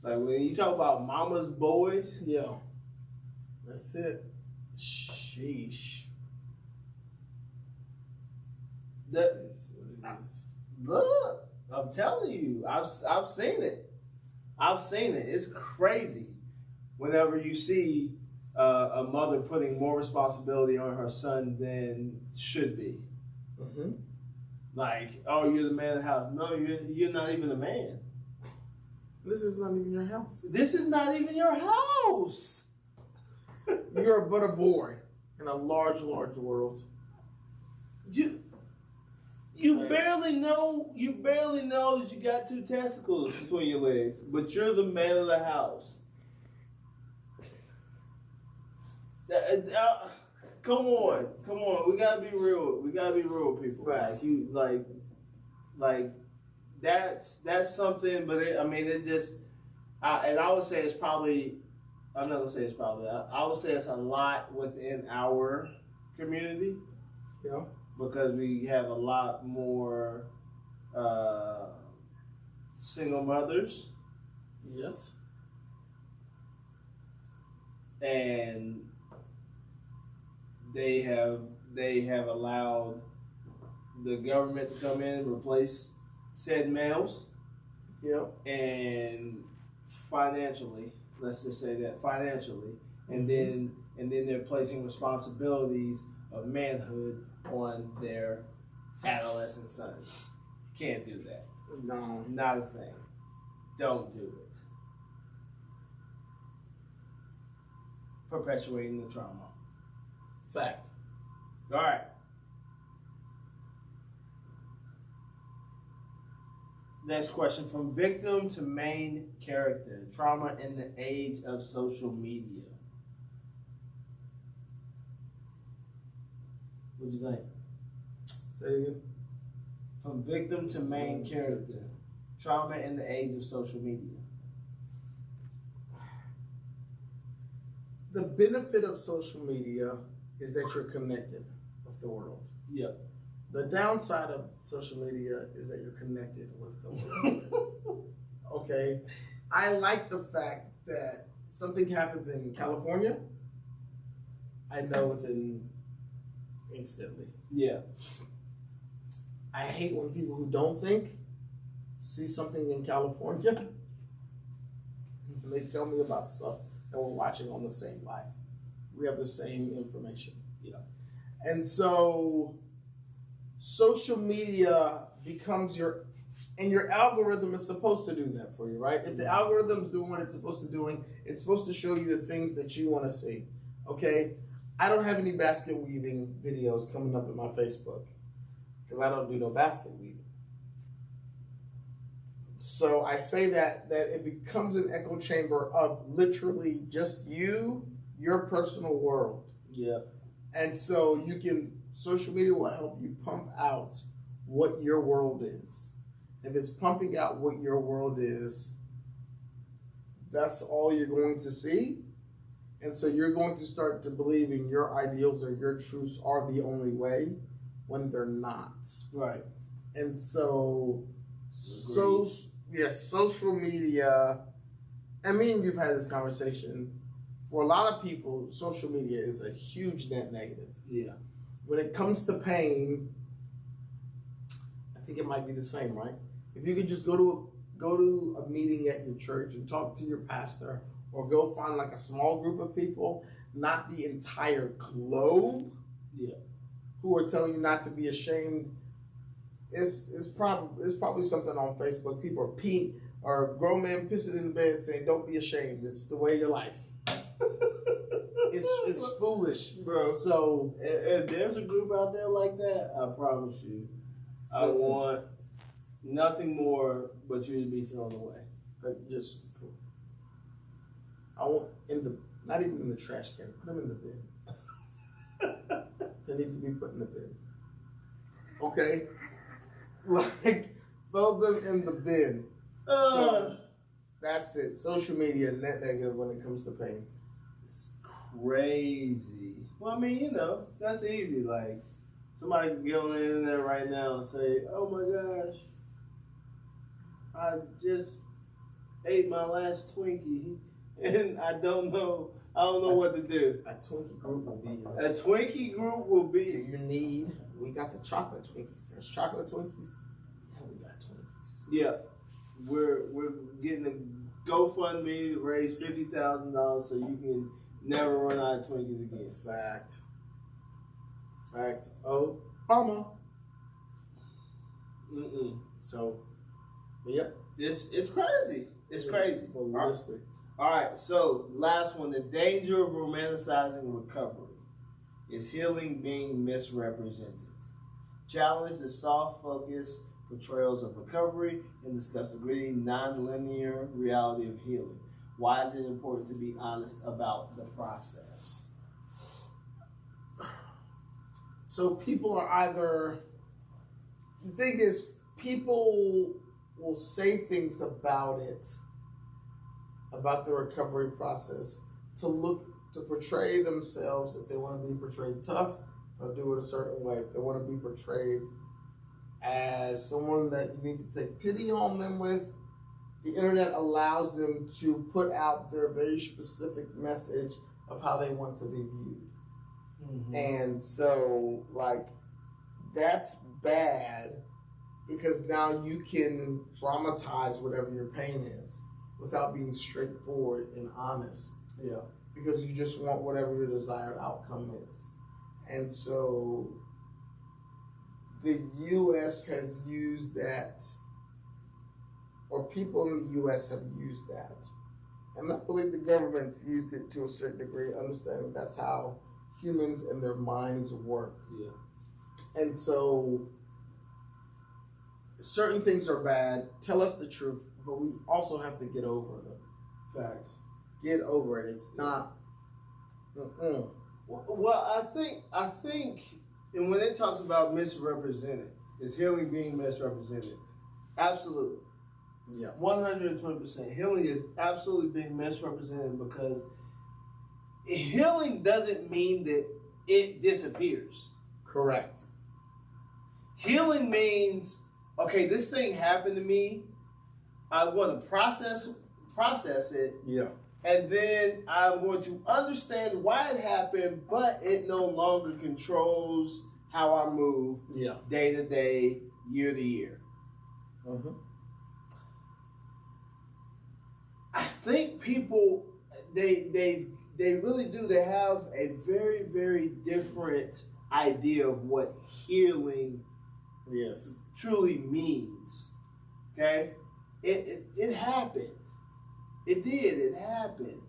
like, when you talk about mama's boys. Yeah, that's it. Sheesh. That is what it is. Look, I'm telling you, I've seen it. It's crazy. Whenever you see a mother putting more responsibility on her son than should be. Mm-hmm. Like, oh, you're the man of the house. No, you're not even a man. This is not even your house. This is not even your house. You're but a boy in a large, large world. You barely know that you got two testicles between your legs, but you're the man of the house. Come on. We gotta be real. People. Right. Like that's something. But it's just. And I would say it's probably. I'm not gonna say it's probably. I would say it's a lot within our community. Yeah. Because we have a lot more single mothers. Yes. And they have allowed the government to come in and replace said males. Yep. And financially, let's just say that financially, and then they're placing responsibilities of manhood on their adolescent sons. Can't do that. No. Not a thing. Don't do it. Perpetuating the trauma. Fact. All right. Next question. From victim to main character. Trauma in the age of social media. What do you think? Say it again. From victim to main character. Trauma in the age of social media. The benefit of social media is that you're connected with the world. Yep. The downside of social media is that you're connected with the world. Okay? I like the fact that something happens in California, I know within instantly. Yeah. I hate when people who don't think see something in California and they tell me about stuff that we're watching on the same live. We have the same information. Yeah. And so social media becomes your algorithm is supposed to do that for you, right? If the algorithm's doing what it's supposed to doing, it's supposed to show you the things that you want to see. Okay? I don't have any basket weaving videos coming up in my Facebook because I don't do no basket weaving. So I say that it becomes an echo chamber of literally just you, your personal world. Yeah. And so social media will help you pump out what your world is. If it's pumping out what your world is, that's all you're going to see. And so you're going to start to believe in your ideals or your truths are the only way when they're not. Right. And so social media, I mean, you've had this conversation. For a lot of people, social media is a huge net negative. Yeah. When it comes to pain, I think it might be the same, right? If you could just go to a meeting at your church and talk to your pastor, or go find like a small group of people, not the entire globe, yeah, who are telling you not to be ashamed. It's probably something on Facebook. People are a grown man pissing in the bed saying, "Don't be ashamed. It's the way of your life." It's foolish, bro. So if there's a group out there like that, I promise you, I want nothing more but you to be thrown away. I want not even in the trash can. Put them in the bin. They need to be put in the bin. Okay, like throw them in the bin. So that's it. Social media net negative when it comes to pain. Crazy. Well, I mean, that's easy. Like, somebody can get on the internet right now and say, "Oh my gosh, I just ate my last Twinkie, and I don't know what to do." A Twinkie group will be. A Twinkie group will be. We got the chocolate Twinkies. There's chocolate Twinkies. Yeah, we got Twinkies. Yeah, we're getting a GoFundMe to raise $50,000 so you can never run out of Twinkies again. Fact. Oh, Obama. So, yep. It's crazy. It's crazy. Ballistic. All right. So last one: the danger of romanticizing recovery. Is healing being misrepresented? Challenge the soft focus portrayals of recovery and discuss the gritty, non-linear reality of healing. Why is it important to be honest about the process? So people are either, the thing is, people will say things about it, about the recovery process, to portray themselves. If they want to be portrayed tough, they'll do it a certain way. If they want to be portrayed as someone that you need to take pity on them with, the internet allows them to put out their very specific message of how they want to be viewed. Mm-hmm. And so, that's bad because now you can dramatize whatever your pain is without being straightforward and honest. Yeah. Because you just want whatever your desired outcome is. And so the U.S. has used that, or people in the U.S. have used that. And I believe the government's used it to a certain degree, understanding that's how humans and their minds work. Yeah. And so certain things are bad. Tell us the truth, but we also have to get over them. Facts. Get over it. It's not. Well, I think, and when it talks about misrepresented, is healing being misrepresented? Absolutely. Yeah. 120%. Healing is absolutely being misrepresented because healing doesn't mean that it disappears. Correct. Healing means, okay, this thing happened to me. I'm going to process it. Yeah. And then I'm going to understand why it happened, but it no longer controls how I move day to day, year to year. Mm-hmm. I think people, they really do. They have a very, very different idea of what healing truly means. Okay? It happened. It did. It happened.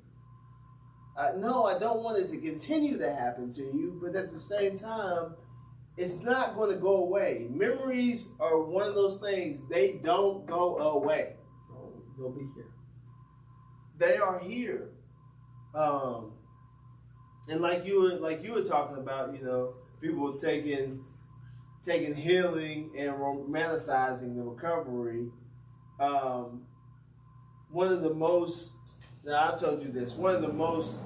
No, I don't want it to continue to happen to you, but at the same time, it's not going to go away. Memories are one of those things, they don't go away. Oh, they'll be here. They are here. And like you were talking about, people taking healing and romanticizing the recovery. One of the most, now I've told you this, one of the most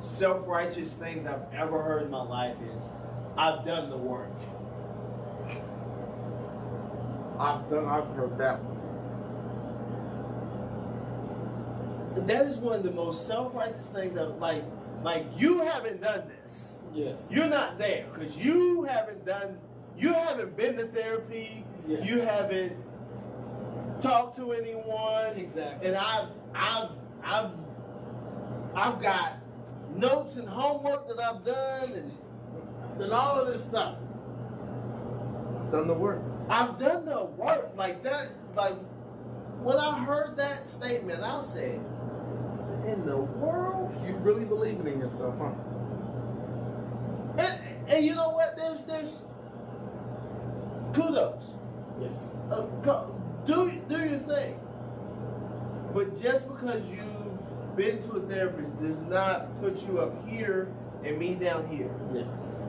self-righteous things I've ever heard in my life is, I've done the work. I've heard that one. That is one of the most self-righteous things I've, like you haven't done this. Yes. You're not there because you haven't been to therapy. Yes. You haven't talked to anyone. Exactly. And I've got notes and homework that I've done and all of this stuff. I've done the work. I've done the work. Like that, like when I heard that statement, I said, in the world? You really believe in yourself, huh? And you know what? There's kudos. Yes. Do your thing. But just because you've been to a therapist does not put you up here and me down here. Yes.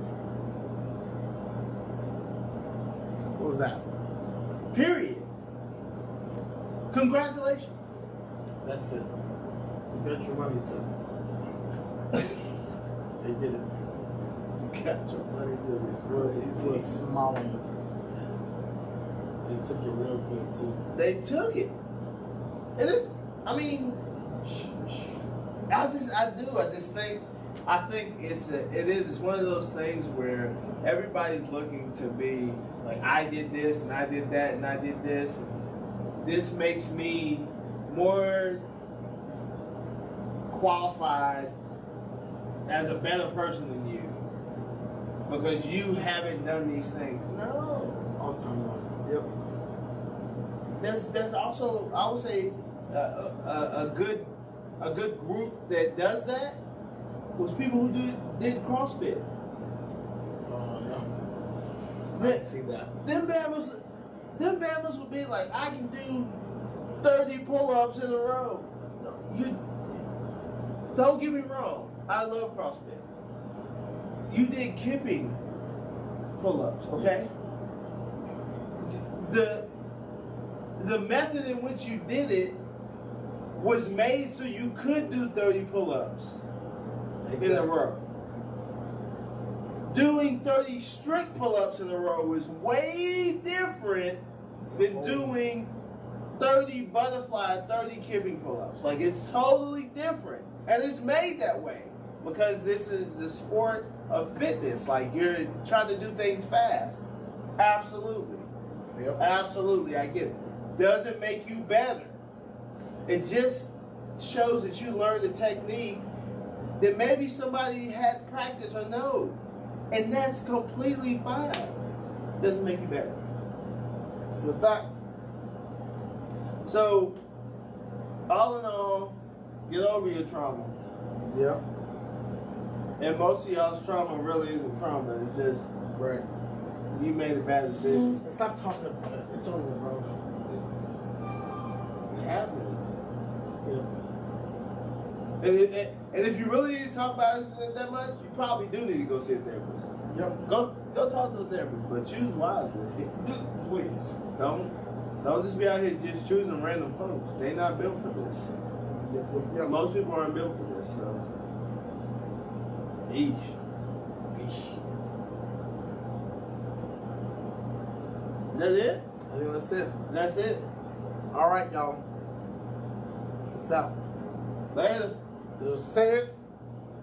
What was that? Period. Congratulations. That's it. You got your money too. They did it. You got your money to this. Put a smile on your face. They took it real good too. They took it. And it's, I mean, I think it's one of those things where everybody's looking to be like, I did this and I did that and I did this. And this makes me more qualified as a better person than you because you haven't done these things. No. All time long. Yep. There's also, I would say, a good group that does that was people who did CrossFit. Oh yeah. I see that. Them Bama's would be like, I can do 30 pull-ups in a row. Don't get me wrong. I love CrossFit. You did kipping pull-ups, okay? Yes. The method in which you did it was made so you could do 30 pull-ups in a row. Doing 30 strict pull-ups in a row is way different than doing 30 butterfly, 30 kipping pull-ups. Like, it's totally different. And it's made that way because this is the sport of fitness. Like, you're trying to do things fast. Absolutely. Yep. Absolutely, I get it. Doesn't make you better. It just shows that you learned a technique that maybe somebody had practice or know. And that's completely fine. Doesn't make you better. It's a fact. So, all in all, get over your trauma. Yeah. And most of y'all's trauma really isn't trauma. It's just Right. you made a bad decision. And stop talking about it. It's over, bro. It happened. Yeah. And if you really need to talk about it that much, you probably do need to go see a therapist. Yep. Go talk to a therapist, but choose wisely. Please. Don't just be out here just choosing random folks. They not built for this. Yep. Most people aren't built for this, so. Eesh. Is that it? I think that's it. That's it. All right, y'all. Peace out. Later. The says